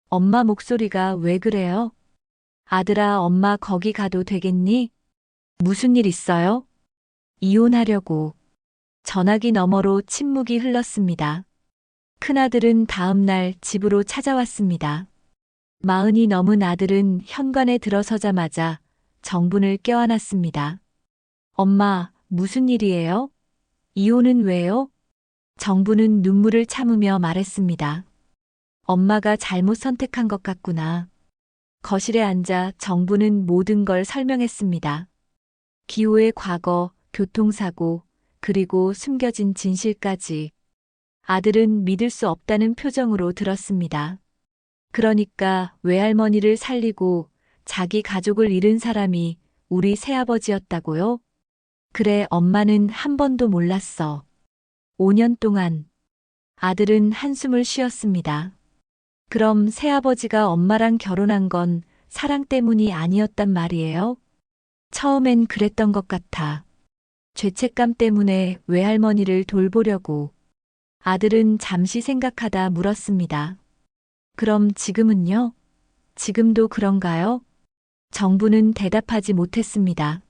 엄마 목소리가 왜 그래요? 아들아, 엄마 거기 가도 되겠니? 무슨 일 있어요? 이혼하려고. 전화기 너머로 침묵이 흘렀습니다. 큰아들은 다음 날 집으로 찾아왔습니다. 40이 넘은 아들은 현관에 들어서자마자 정분을 껴안았습니다. 엄마, 무슨 일이에요? 이혼은 왜요? 정부는 눈물을 참으며 말했습니다. 엄마가 잘못 선택한 것 같구나. 거실에 앉아 정부는 모든 걸 설명했습니다. 기호의 과거, 교통사고, 그리고 숨겨진 진실까지. 아들은 믿을 수 없다는 표정으로 들었습니다. 그러니까 외할머니를 살리고 자기 가족을 잃은 사람이 우리 새아버지였다고요? 그래, 엄마는 한 번도 몰랐어. 5년 동안. 아들은 한숨을 쉬었습니다. 그럼 새아버지가 엄마랑 결혼한 건 사랑 때문이 아니었단 말이에요? 처음엔 그랬던 것 같아. 죄책감 때문에 외할머니를 돌보려고. 아들은 잠시 생각하다 물었습니다. 그럼 지금은요? 지금도 그런가요? 정부는 대답하지 못했습니다.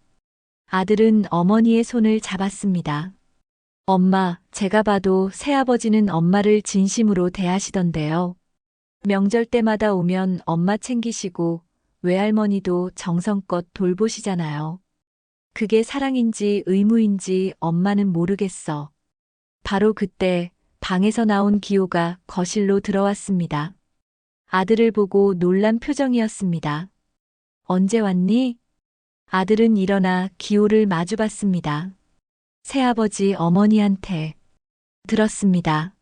아들은 어머니의 손을 잡았습니다. 엄마, 제가 봐도 새아버지는 엄마를 진심으로 대하시던데요. 명절 때마다 오면 엄마 챙기시고 외할머니도 정성껏 돌보시잖아요. 그게 사랑인지 의무인지 엄마는 모르겠어. 바로 그때 방에서 나온 기호가 거실로 들어왔습니다. 아들을 보고 놀란 표정이었습니다. 언제 왔니? 아들은 일어나 기호를 마주봤습니다. 새아버지 어머니한테 들었습니다.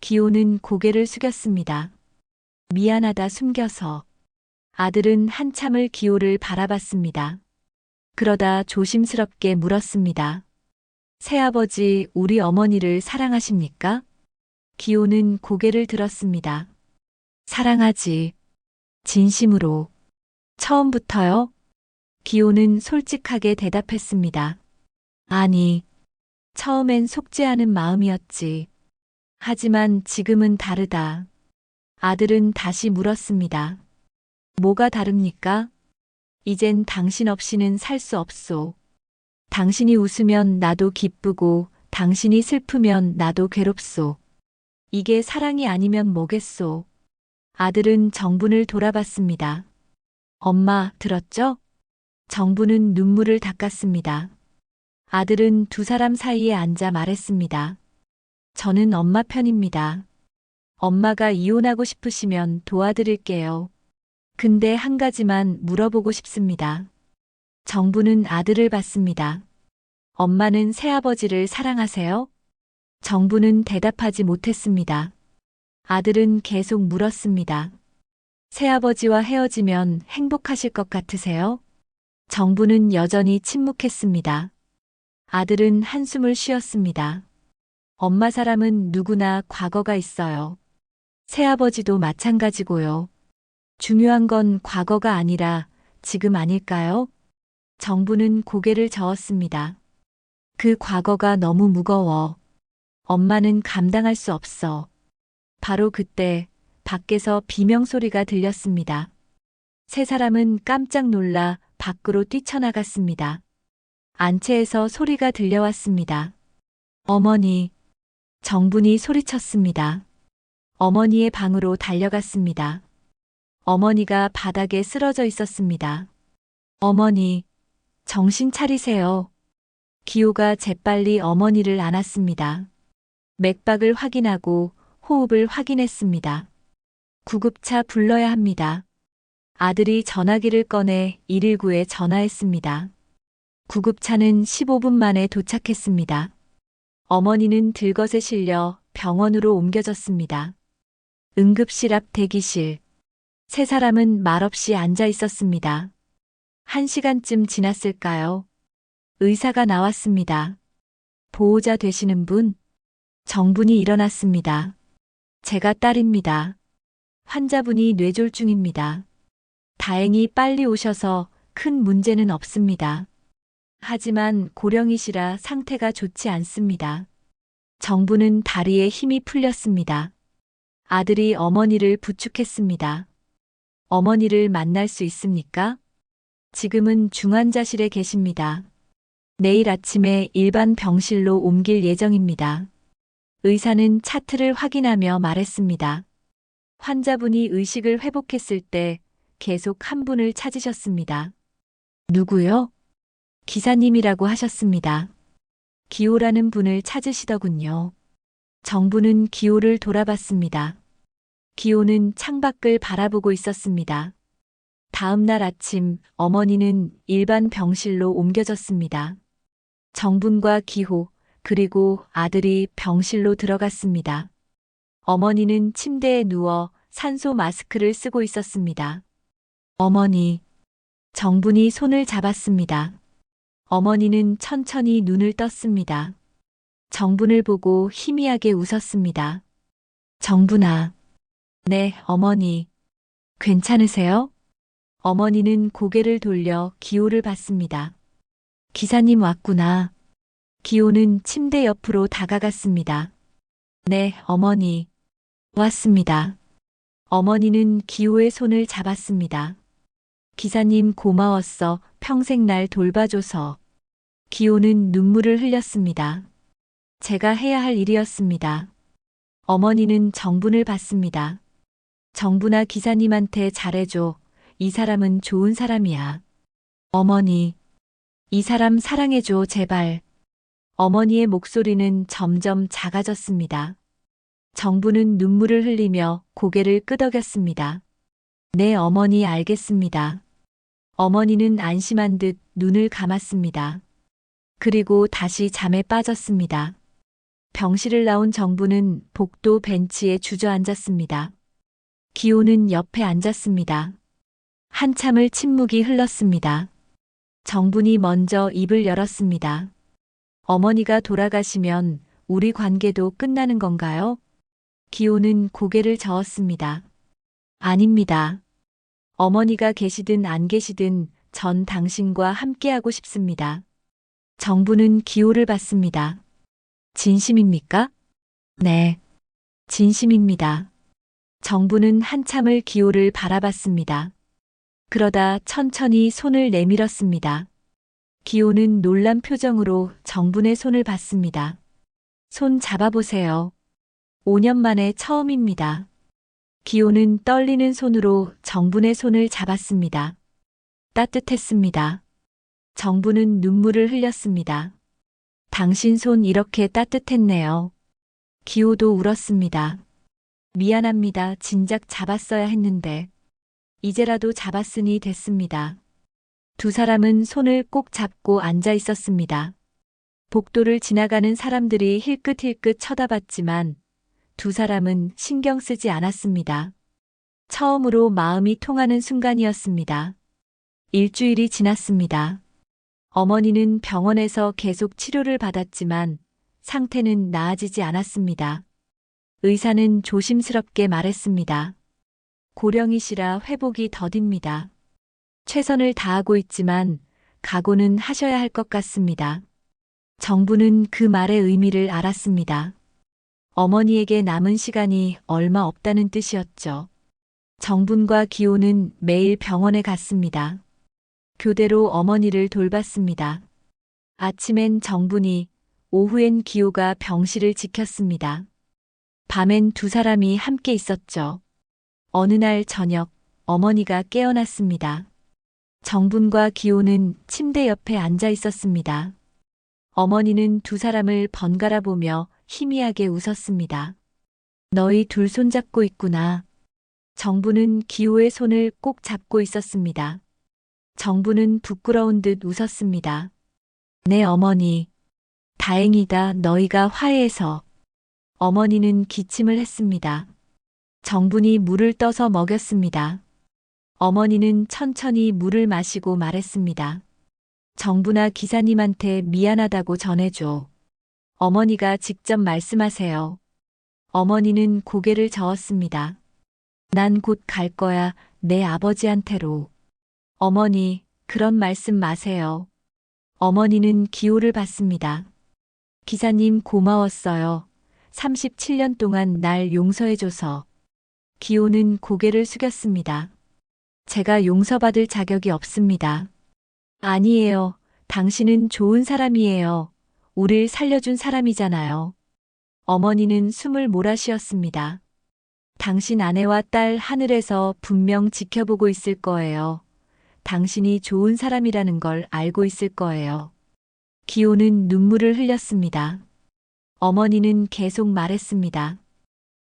기호는 고개를 숙였습니다. 미안하다 숨겨서. 아들은 한참을 기호를 바라봤습니다. 그러다 조심스럽게 물었습니다. 새아버지, 우리 어머니를 사랑하십니까? 기호는 고개를 들었습니다. 사랑하지. 진심으로. 처음부터요? 기호는 솔직하게 대답했습니다. 아니, 처음엔 속죄하는 마음이었지. 하지만 지금은 다르다. 아들은 다시 물었습니다. 뭐가 다릅니까? 이젠 당신 없이는 살 수 없소. 당신이 웃으면 나도 기쁘고 당신이 슬프면 나도 괴롭소. 이게 사랑이 아니면 뭐겠소. 아들은 정분을 돌아봤습니다. 엄마, 들었죠? 정부는 눈물을 닦았습니다. 아들은 두 사람 사이에 앉아 말했습니다. 저는 엄마 편입니다. 엄마가 이혼하고 싶으시면 도와드릴게요. 근데 한 가지만 물어보고 싶습니다. 정부는 아들을 봤습니다. 엄마는 새아버지를 사랑하세요? 정부는 대답하지 못했습니다. 아들은 계속 물었습니다. 새아버지와 헤어지면 행복하실 것 같으세요? 정부는 여전히 침묵했습니다. 아들은 한숨을 쉬었습니다. 엄마 사람은 누구나 과거가 있어요. 새아버지도 마찬가지고요. 중요한 건 과거가 아니라 지금 아닐까요? 정부는 고개를 저었습니다. 그 과거가 너무 무거워. 엄마는 감당할 수 없어. 바로 그때 밖에서 비명소리가 들렸습니다. 세 사람은 깜짝 놀라 밖으로 뛰쳐나갔습니다. 안채에서 소리가 들려왔습니다. 어머니. 정분이 소리쳤습니다. 어머니의 방으로 달려갔습니다. 어머니가 바닥에 쓰러져 있었습니다. 어머니, 정신 차리세요. 기호가 재빨리 어머니를 안았습니다. 맥박을 확인하고 호흡을 확인했습니다. 구급차 불러야 합니다. 아들이 전화기를 꺼내 119에 전화했습니다. 구급차는 15분 만에 도착했습니다. 어머니는 들것에 실려 병원으로 옮겨졌습니다. 응급실 앞 대기실. 세 사람은 말없이 앉아 있었습니다. 1시간쯤 지났을까요? 의사가 나왔습니다. 보호자 되시는 분? 정분이 일어났습니다. 제가 딸입니다. 환자분이 뇌졸중입니다. 다행히 빨리 오셔서 큰 문제는 없습니다. 하지만 고령이시라 상태가 좋지 않습니다. 정부는 다리에 힘이 풀렸습니다. 아들이 어머니를 부축했습니다. 어머니를 만날 수 있습니까? 지금은 중환자실에 계십니다. 내일 아침에 일반 병실로 옮길 예정입니다. 의사는 차트를 확인하며 말했습니다. 환자분이 의식을 회복했을 때 계속 한 분을 찾으셨습니다. 누구요? 기사님이라고 하셨습니다. 기호라는 분을 찾으시더군요. 정부는 기호를 돌아봤습니다. 기호는 창밖을 바라보고 있었습니다. 다음 날 아침 어머니는 일반 병실로 옮겨졌습니다. 정분과 기호 그리고 아들이 병실로 들어갔습니다. 어머니는 침대에 누워 산소 마스크를 쓰고 있었습니다. 어머니, 정분이 손을 잡았습니다. 어머니는 천천히 눈을 떴습니다. 정분을 보고 희미하게 웃었습니다. 정분아. 네, 어머니. 괜찮으세요? 어머니는 고개를 돌려 기호를 봤습니다. 기사님 왔구나. 기호는 침대 옆으로 다가갔습니다. 네, 어머니. 왔습니다. 어머니는 기호의 손을 잡았습니다. 기사님 고마웠어. 평생 날 돌봐줘서. 기호는 눈물을 흘렸습니다. 제가 해야 할 일이었습니다. 어머니는 정분을 받습니다. 정분아 기사님한테 잘해줘. 이 사람은 좋은 사람이야. 어머니. 이 사람 사랑해줘 제발. 어머니의 목소리는 점점 작아졌습니다. 정부는 눈물을 흘리며 고개를 끄덕였습니다. 네, 어머니 알겠습니다. 어머니는 안심한 듯 눈을 감았습니다. 그리고 다시 잠에 빠졌습니다. 병실을 나온 정부는 복도 벤치에 주저앉았습니다. 기호는 옆에 앉았습니다. 한참을 침묵이 흘렀습니다. 정분이 먼저 입을 열었습니다. 어머니가 돌아가시면 우리 관계도 끝나는 건가요? 기호는 고개를 저었습니다. 아닙니다. 어머니가 계시든 안 계시든 전 당신과 함께하고 싶습니다. 정부는 기호를 받습니다. 진심입니까? 네. 진심입니다. 정부는 한참을 기호를 바라봤습니다. 그러다 천천히 손을 내밀었습니다. 기호는 놀란 표정으로 정분의 손을 받습니다. 손 잡아보세요. 5년 만에 처음입니다. 기호는 떨리는 손으로 정분의 손을 잡았습니다. 따뜻했습니다. 정분은 눈물을 흘렸습니다. 당신 손 이렇게 따뜻했네요. 기호도 울었습니다. 미안합니다. 진작 잡았어야 했는데. 이제라도 잡았으니 됐습니다. 두 사람은 손을 꼭 잡고 앉아 있었습니다. 복도를 지나가는 사람들이 힐끗힐끗 쳐다봤지만 두 사람은 신경 쓰지 않았습니다. 처음으로 마음이 통하는 순간이었습니다. 일주일이 지났습니다. 어머니는 병원에서 계속 치료를 받았지만 상태는 나아지지 않았습니다. 의사는 조심스럽게 말했습니다. 고령이시라 회복이 더딥니다. 최선을 다하고 있지만 각오는 하셔야 할 것 같습니다. 정부는 그 말의 의미를 알았습니다. 어머니에게 남은 시간이 얼마 없다는 뜻이었죠. 정분과 기호는 매일 병원에 갔습니다. 교대로 어머니를 돌봤습니다. 아침엔 정분이, 오후엔 기호가 병실을 지켰습니다. 밤엔 두 사람이 함께 있었죠. 어느 날 저녁, 어머니가 깨어났습니다. 정분과 기호는 침대 옆에 앉아 있었습니다. 어머니는 두 사람을 번갈아 보며 희미하게 웃었습니다. 너희 둘 손잡고 있구나. 정부는 기호의 손을 꼭 잡고 있었습니다. 정부는 부끄러운 듯 웃었습니다. 네, 어머니. 다행이다. 너희가 화해해서. 어머니는 기침을 했습니다. 정분이 물을 떠서 먹였습니다. 어머니는 천천히 물을 마시고 말했습니다. 정부나 기사님한테 미안하다고 전해줘. 어머니가 직접 말씀하세요. 어머니는 고개를 저었습니다. 난 곧 갈 거야, 내 아버지한테로. 어머니, 그런 말씀 마세요. 어머니는 기호를 받습니다. 기사님 고마웠어요. 37년 동안 날 용서해줘서. 기호는 고개를 숙였습니다. 제가 용서받을 자격이 없습니다. 아니에요. 당신은 좋은 사람이에요. 우릴 살려준 사람이잖아요. 어머니는 숨을 몰아쉬었습니다. 당신 아내와 딸 하늘에서 분명 지켜보고 있을 거예요. 당신이 좋은 사람이라는 걸 알고 있을 거예요. 기호는 눈물을 흘렸습니다. 어머니는 계속 말했습니다.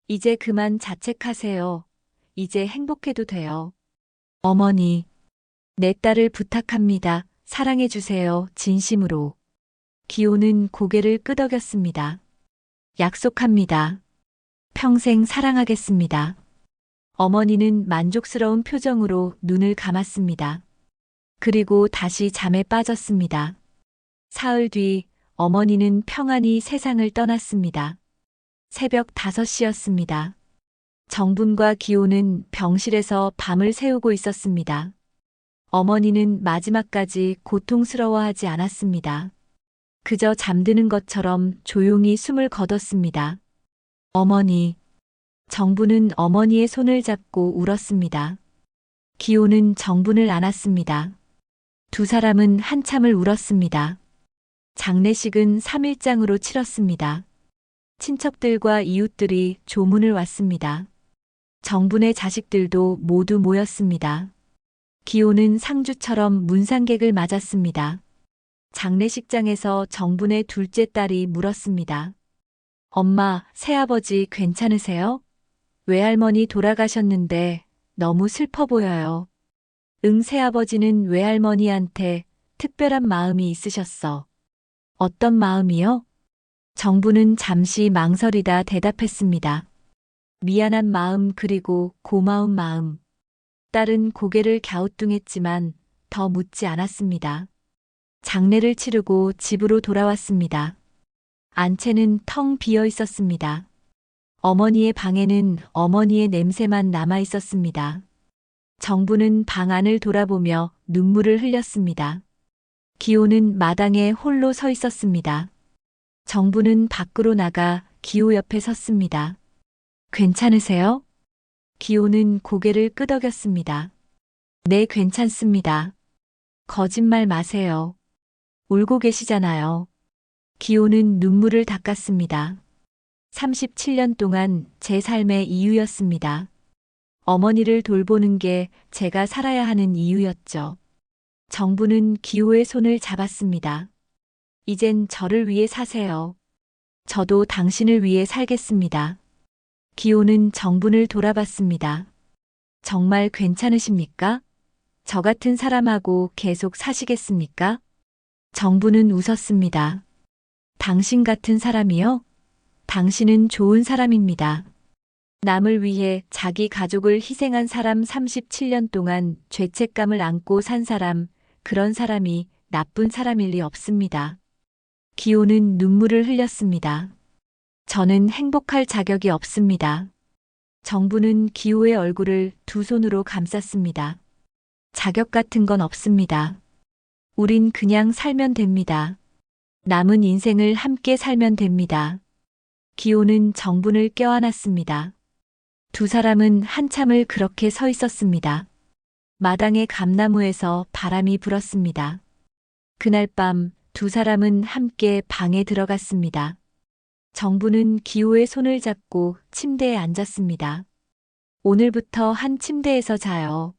이제 그만 자책하세요. 이제 행복해도 돼요. 어머니, 내 딸을 부탁합니다. 사랑해주세요. 진심으로. 기호는 고개를 끄덕였습니다. 약속합니다. 평생 사랑하겠습니다. 어머니는 만족스러운 표정으로 눈을 감았습니다. 그리고 다시 잠에 빠졌습니다. 사흘 뒤 어머니는 평안히 세상을 떠났습니다. 새벽 5시였습니다. 정분과 기호는 병실에서 밤을 새우고 있었습니다. 어머니는 마지막까지 고통스러워하지 않았습니다. 그저 잠드는 것처럼 조용히 숨을 거뒀습니다. 어머니. 정분은 어머니의 손을 잡고 울었습니다. 기호는 정분을 안았습니다. 두 사람은 한참을 울었습니다. 장례식은 3일장으로 치렀습니다. 친척들과 이웃들이 조문을 왔습니다. 정분의 자식들도 모두 모였습니다. 기호는 상주처럼 문상객을 맞았습니다. 장례식장에서 정분의 둘째 딸이 물었습니다. 엄마, 새아버지 괜찮으세요? 외할머니 돌아가셨는데 너무 슬퍼 보여요. 응, 새아버지는 외할머니한테 특별한 마음이 있으셨어. 어떤 마음이요? 정부는 잠시 망설이다 대답했습니다. 미안한 마음 그리고 고마운 마음. 딸은 고개를 갸우뚱했지만 더 묻지 않았습니다. 장례를 치르고 집으로 돌아왔습니다. 안채는 텅 비어 있었습니다. 어머니의 방에는 어머니의 냄새만 남아 있었습니다. 정부는 방 안을 돌아보며 눈물을 흘렸습니다. 기호는 마당에 홀로 서 있었습니다. 정부는 밖으로 나가 기호 옆에 섰습니다. 괜찮으세요? 기호는 고개를 끄덕였습니다. 네, 괜찮습니다. 거짓말 마세요. 울고 계시잖아요. 기호는 눈물을 닦았습니다. 37년 동안 제 삶의 이유였습니다. 어머니를 돌보는 게 제가 살아야 하는 이유였죠. 정부는 기호의 손을 잡았습니다. 이젠 저를 위해 사세요. 저도 당신을 위해 살겠습니다. 기호는 정분을 돌아봤습니다. 정말 괜찮으십니까? 저 같은 사람하고 계속 사시겠습니까? 정부는 웃었습니다. 당신 같은 사람이요? 당신은 좋은 사람입니다. 남을 위해 자기 가족을 희생한 사람 37년 동안 죄책감을 안고 산 사람, 그런 사람이 나쁜 사람일 리 없습니다. 기호는 눈물을 흘렸습니다. 저는 행복할 자격이 없습니다. 정부는 기호의 얼굴을 두 손으로 감쌌습니다. 자격 같은 건 없습니다. 우린 그냥 살면 됩니다. 남은 인생을 함께 살면 됩니다. 기호는 정분을 껴안았습니다. 두 사람은 한참을 그렇게 서 있었습니다. 마당의 감나무에서 바람이 불었습니다. 그날 밤 두 사람은 함께 방에 들어갔습니다. 정부는 기호의 손을 잡고 침대에 앉았습니다. 오늘부터 한 침대에서 자요.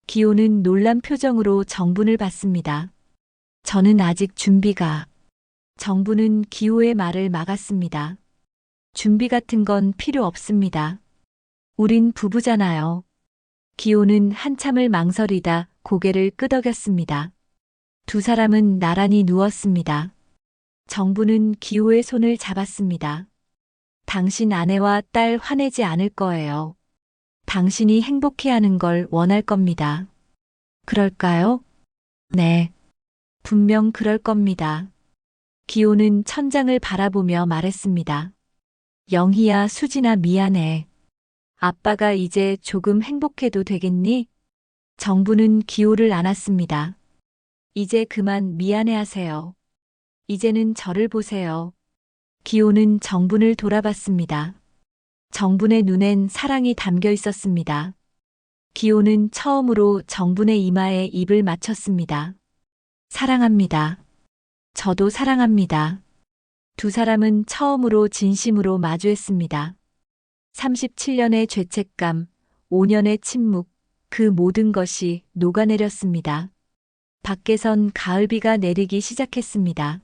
기호는 놀란 표정으로 정분을 봤습니다. 저는 아직 준비가. 정부는 기호의 말을 막았습니다. 준비 같은 건 필요 없습니다. 우린 부부잖아요. 기호는 한참을 망설이다 고개를 끄덕였습니다. 두 사람은 나란히 누웠습니다. 정부는 기호의 손을 잡았습니다. 당신 아내와 딸 화내지 않을 거예요. 당신이 행복해하는 걸 원할 겁니다. 그럴까요? 네. 분명 그럴 겁니다. 기호는 천장을 바라보며 말했습니다. 영희야, 수진아, 미안해. 아빠가 이제 조금 행복해도 되겠니? 정부는 기호를 안았습니다. 이제 그만 미안해하세요. 이제는 저를 보세요. 기호는 정분을 돌아봤습니다. 정분의 눈엔 사랑이 담겨 있었습니다. 기호는 처음으로 정분의 이마에 입을 맞췄습니다. 사랑합니다. 저도 사랑합니다. 두 사람은 처음으로 진심으로 마주했습니다. 37년의 죄책감, 5년의 침묵, 그 모든 것이 녹아내렸습니다. 밖에선 가을비가 내리기 시작했습니다.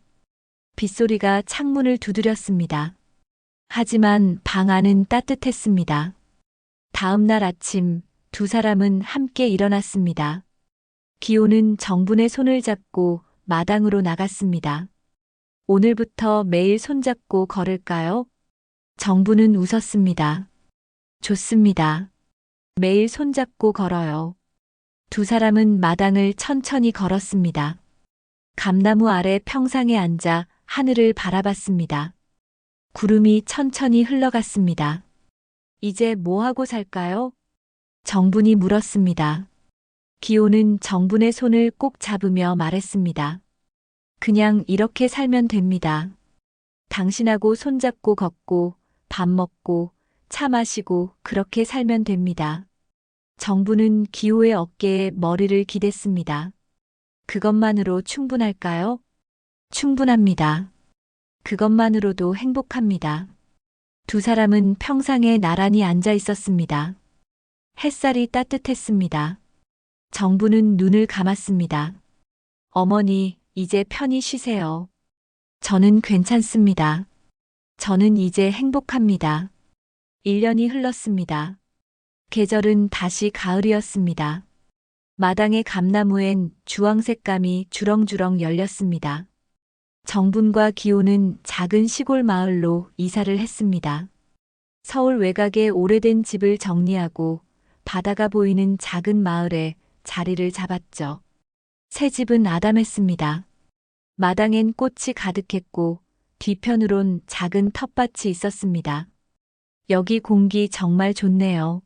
빗소리가 창문을 두드렸습니다. 하지만 방 안은 따뜻했습니다. 다음 날 아침 두 사람은 함께 일어났습니다. 기호는 정분의 손을 잡고 마당으로 나갔습니다. 오늘부터 매일 손잡고 걸을까요? 정분은 웃었습니다. 좋습니다. 매일 손잡고 걸어요. 두 사람은 마당을 천천히 걸었습니다. 감나무 아래 평상에 앉아 하늘을 바라봤습니다. 구름이 천천히 흘러갔습니다. 이제 뭐 하고 살까요? 정분이 물었습니다. 기호는 정분의 손을 꼭 잡으며 말했습니다. 그냥 이렇게 살면 됩니다. 당신하고 손잡고 걷고 밥 먹고 차 마시고 그렇게 살면 됩니다. 정부는 기호의 어깨에 머리를 기댔습니다. 그것만으로 충분할까요? 충분합니다. 그것만으로도 행복합니다. 두 사람은 평상에 나란히 앉아 있었습니다. 햇살이 따뜻했습니다. 정부는 눈을 감았습니다. 어머니, 이제 편히 쉬세요. 저는 괜찮습니다. 저는 이제 행복합니다. 1년이 흘렀습니다. 계절은 다시 가을이었습니다. 마당의 감나무엔 주황색감이 주렁주렁 열렸습니다. 정분과 기호는 작은 시골 마을로 이사를 했습니다. 서울 외곽의 오래된 집을 정리하고 바다가 보이는 작은 마을에 자리를 잡았죠. 새 집은 아담했습니다. 마당엔 꽃이 가득했고 뒤편으론 작은 텃밭이 있었습니다. 여기 공기 정말 좋네요.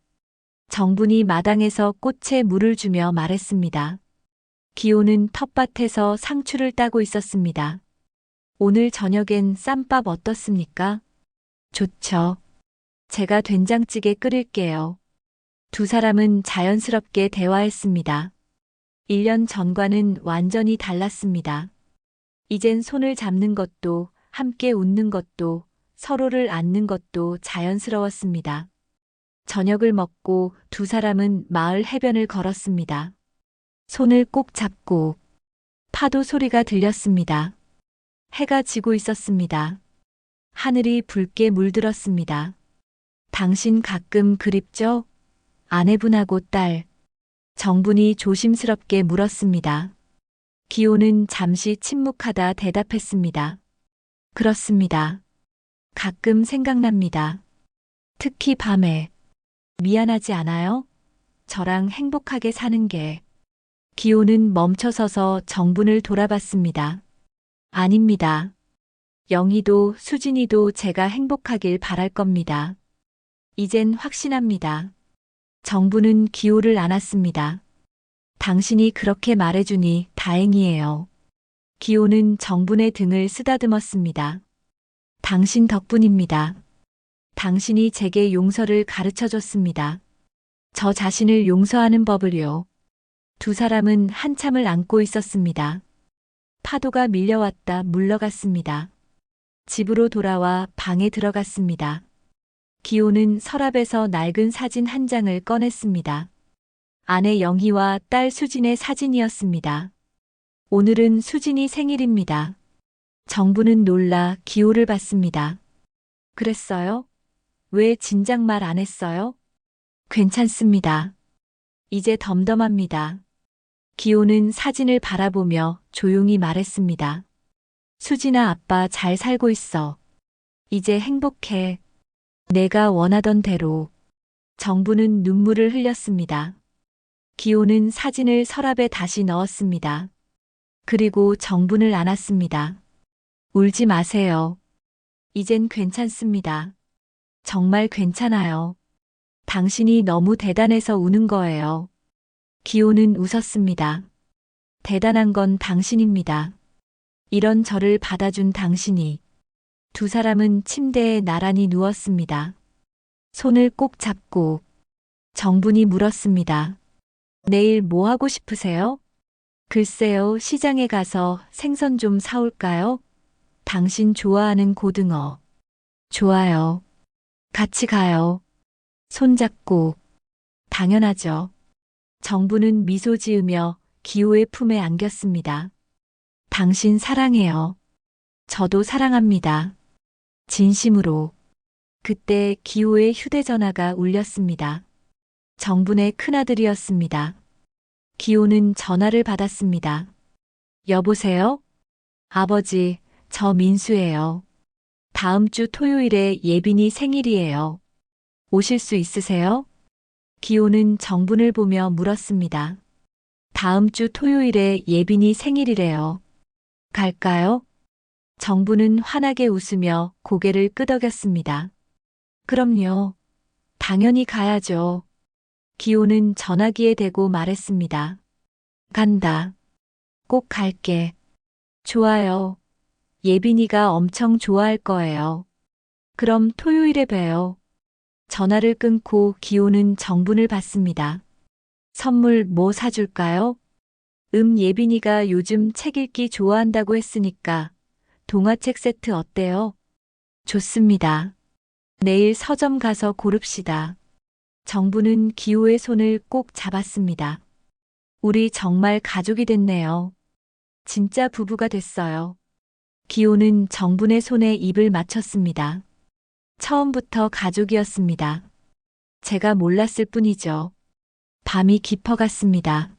정분이 마당에서 꽃에 물을 주며 말했습니다. 기호는 텃밭에서 상추를 따고 있었습니다. 오늘 저녁엔 쌈밥 어떻습니까? 좋죠. 제가 된장찌개 끓일게요. 두 사람은 자연스럽게 대화했습니다. 1년 전과는 완전히 달랐습니다. 이젠 손을 잡는 것도 함께 웃는 것도 서로를 안는 것도 자연스러웠습니다. 저녁을 먹고 두 사람은 마을 해변을 걸었습니다. 손을 꼭 잡고 파도 소리가 들렸습니다. 해가 지고 있었습니다. 하늘이 붉게 물들었습니다. 당신 가끔 그립죠? 아내분하고 딸. 정분이 조심스럽게 물었습니다. 기호는 잠시 침묵하다 대답했습니다. 그렇습니다. 가끔 생각납니다. 특히 밤에. 미안하지 않아요? 저랑 행복하게 사는 게. 기호는 멈춰서서 정분을 돌아봤습니다. 아닙니다. 영희도 수진이도 제가 행복하길 바랄 겁니다. 이젠 확신합니다. 정부는 기호를 안았습니다. 당신이 그렇게 말해주니 다행이에요. 기호는 정분의 등을 쓰다듬었습니다. 당신 덕분입니다. 당신이 제게 용서를 가르쳐 줬습니다. 저 자신을 용서하는 법을요. 두 사람은 한참을 안고 있었습니다. 파도가 밀려왔다 물러갔습니다. 집으로 돌아와 방에 들어갔습니다. 기호는 서랍에서 낡은 사진 한 장을 꺼냈습니다. 아내 영희와 딸 수진의 사진이었습니다. 오늘은 수진이 생일입니다. 정부는 놀라 기호를 봤습니다. 그랬어요? 왜 진작 말 안 했어요? 괜찮습니다. 이제 덤덤합니다. 기호는 사진을 바라보며 조용히 말했습니다. 수진아, 아빠 잘 살고 있어. 이제 행복해. 내가 원하던 대로. 정부는 눈물을 흘렸습니다. 기호는 사진을 서랍에 다시 넣었습니다. 그리고 정분을 안았습니다. 울지 마세요. 이젠 괜찮습니다. 정말 괜찮아요. 당신이 너무 대단해서 우는 거예요. 기호는 웃었습니다. 대단한 건 당신입니다. 이런 저를 받아준 당신이. 두 사람은 침대에 나란히 누웠습니다. 손을 꼭 잡고 정분이 물었습니다. 내일 뭐 하고 싶으세요? 글쎄요, 시장에 가서 생선 좀 사올까요? 당신 좋아하는 고등어. 좋아요. 같이 가요. 손잡고. 당연하죠. 정부는 미소 지으며 기호의 품에 안겼습니다. 당신 사랑해요. 저도 사랑합니다. 진심으로. 그때 기호의 휴대전화가 울렸습니다. 정분의 큰아들이었습니다. 기호는 전화를 받았습니다. 여보세요? 아버지, 저 민수예요. 다음 주 토요일에 예빈이 생일이에요. 오실 수 있으세요? 기호는 정분을 보며 물었습니다. 다음 주 토요일에 예빈이 생일이래요. 갈까요? 정분은 환하게 웃으며 고개를 끄덕였습니다. 그럼요. 당연히 가야죠. 기호는 전화기에 대고 말했습니다. 간다. 꼭 갈게. 좋아요. 예빈이가 엄청 좋아할 거예요. 그럼 토요일에 봬요. 전화를 끊고 기호는 정분을 받습니다. 선물 뭐 사줄까요? 예빈이가 요즘 책 읽기 좋아한다고 했으니까 동화책 세트 어때요? 좋습니다. 내일 서점 가서 고릅시다. 정부는 기호의 손을 꼭 잡았습니다. 우리 정말 가족이 됐네요. 진짜 부부가 됐어요. 기호는 정분의 손에 입을 맞췄습니다. 처음부터 가족이었습니다. 제가 몰랐을 뿐이죠. 밤이 깊어갔습니다.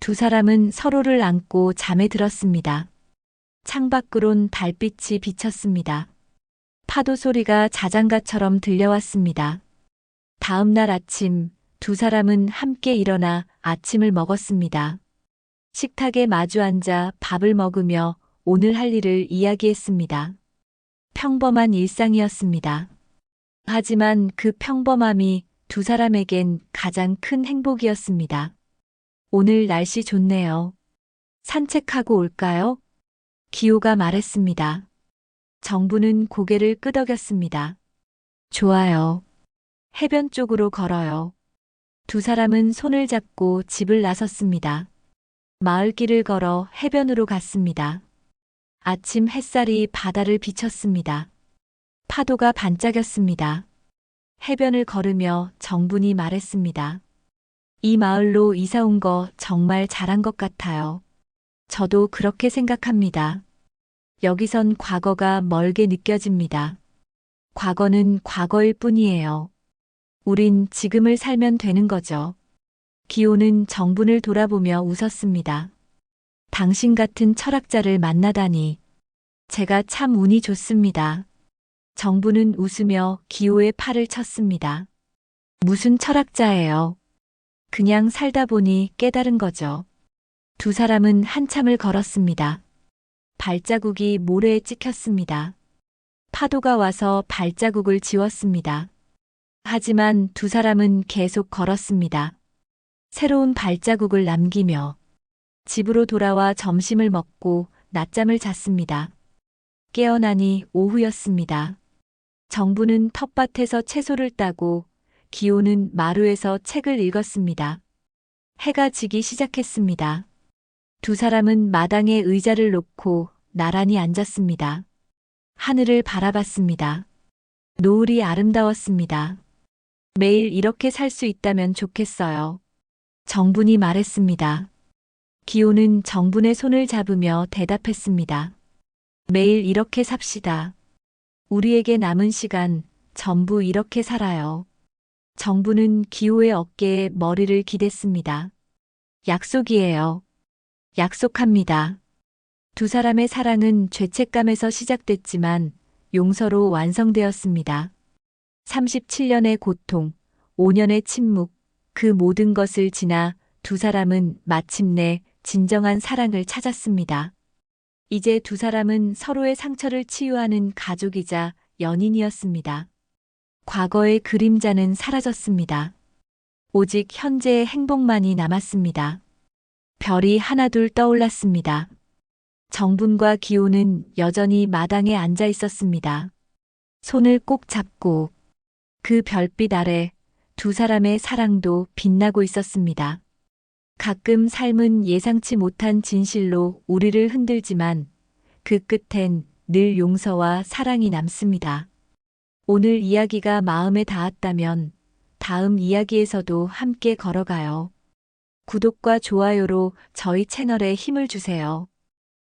두 사람은 서로를 안고 잠에 들었습니다. 창밖으론 달빛이 비쳤습니다. 파도 소리가 자장가처럼 들려왔습니다. 다음 날 아침, 두 사람은 함께 일어나 아침을 먹었습니다. 식탁에 마주 앉아 밥을 먹으며 오늘 할 일을 이야기했습니다. 평범한 일상이었습니다. 하지만 그 평범함이 두 사람에겐 가장 큰 행복이었습니다. 오늘 날씨 좋네요. 산책하고 올까요? 기호가 말했습니다. 정부는 고개를 끄덕였습니다. 좋아요. 해변 쪽으로 걸어요. 두 사람은 손을 잡고 집을 나섰습니다. 마을길을 걸어 해변으로 갔습니다. 아침 햇살이 바다를 비쳤습니다. 파도가 반짝였습니다. 해변을 걸으며 정분이 말했습니다. 이 마을로 이사 온 거 정말 잘한 것 같아요. 저도 그렇게 생각합니다. 여기선 과거가 멀게 느껴집니다. 과거는 과거일 뿐이에요. 우린 지금을 살면 되는 거죠. 기호는 정분을 돌아보며 웃었습니다. 당신 같은 철학자를 만나다니. 제가 참 운이 좋습니다. 정분은 웃으며 기호의 팔을 쳤습니다. 무슨 철학자예요? 그냥 살다 보니 깨달은 거죠. 두 사람은 한참을 걸었습니다. 발자국이 모래에 찍혔습니다. 파도가 와서 발자국을 지웠습니다. 하지만 두 사람은 계속 걸었습니다. 새로운 발자국을 남기며 집으로 돌아와 점심을 먹고 낮잠을 잤습니다. 깨어나니 오후였습니다. 정부는 텃밭에서 채소를 따고 기호는 마루에서 책을 읽었습니다. 해가 지기 시작했습니다. 두 사람은 마당에 의자를 놓고 나란히 앉았습니다. 하늘을 바라봤습니다. 노을이 아름다웠습니다. 매일 이렇게 살 수 있다면 좋겠어요. 정분이 말했습니다. 기호는 정분의 손을 잡으며 대답했습니다. 매일 이렇게 삽시다. 우리에게 남은 시간 전부 이렇게 살아요. 정부는 기호의 어깨에 머리를 기댔습니다. 약속이에요. 약속합니다. 두 사람의 사랑은 죄책감에서 시작됐지만 용서로 완성되었습니다. 37년의 고통, 5년의 침묵, 그 모든 것을 지나 두 사람은 마침내 진정한 사랑을 찾았습니다. 이제 두 사람은 서로의 상처를 치유하는 가족이자 연인이었습니다. 과거의 그림자는 사라졌습니다. 오직 현재의 행복만이 남았습니다. 별이 하나둘 떠올랐습니다. 정분과 기호는 여전히 마당에 앉아 있었습니다. 손을 꼭 잡고 그 별빛 아래 두 사람의 사랑도 빛나고 있었습니다. 가끔 삶은 예상치 못한 진실로 우리를 흔들지만 그 끝엔 늘 용서와 사랑이 남습니다. 오늘 이야기가 마음에 닿았다면 다음 이야기에서도 함께 걸어가요. 구독과 좋아요로 저희 채널에 힘을 주세요.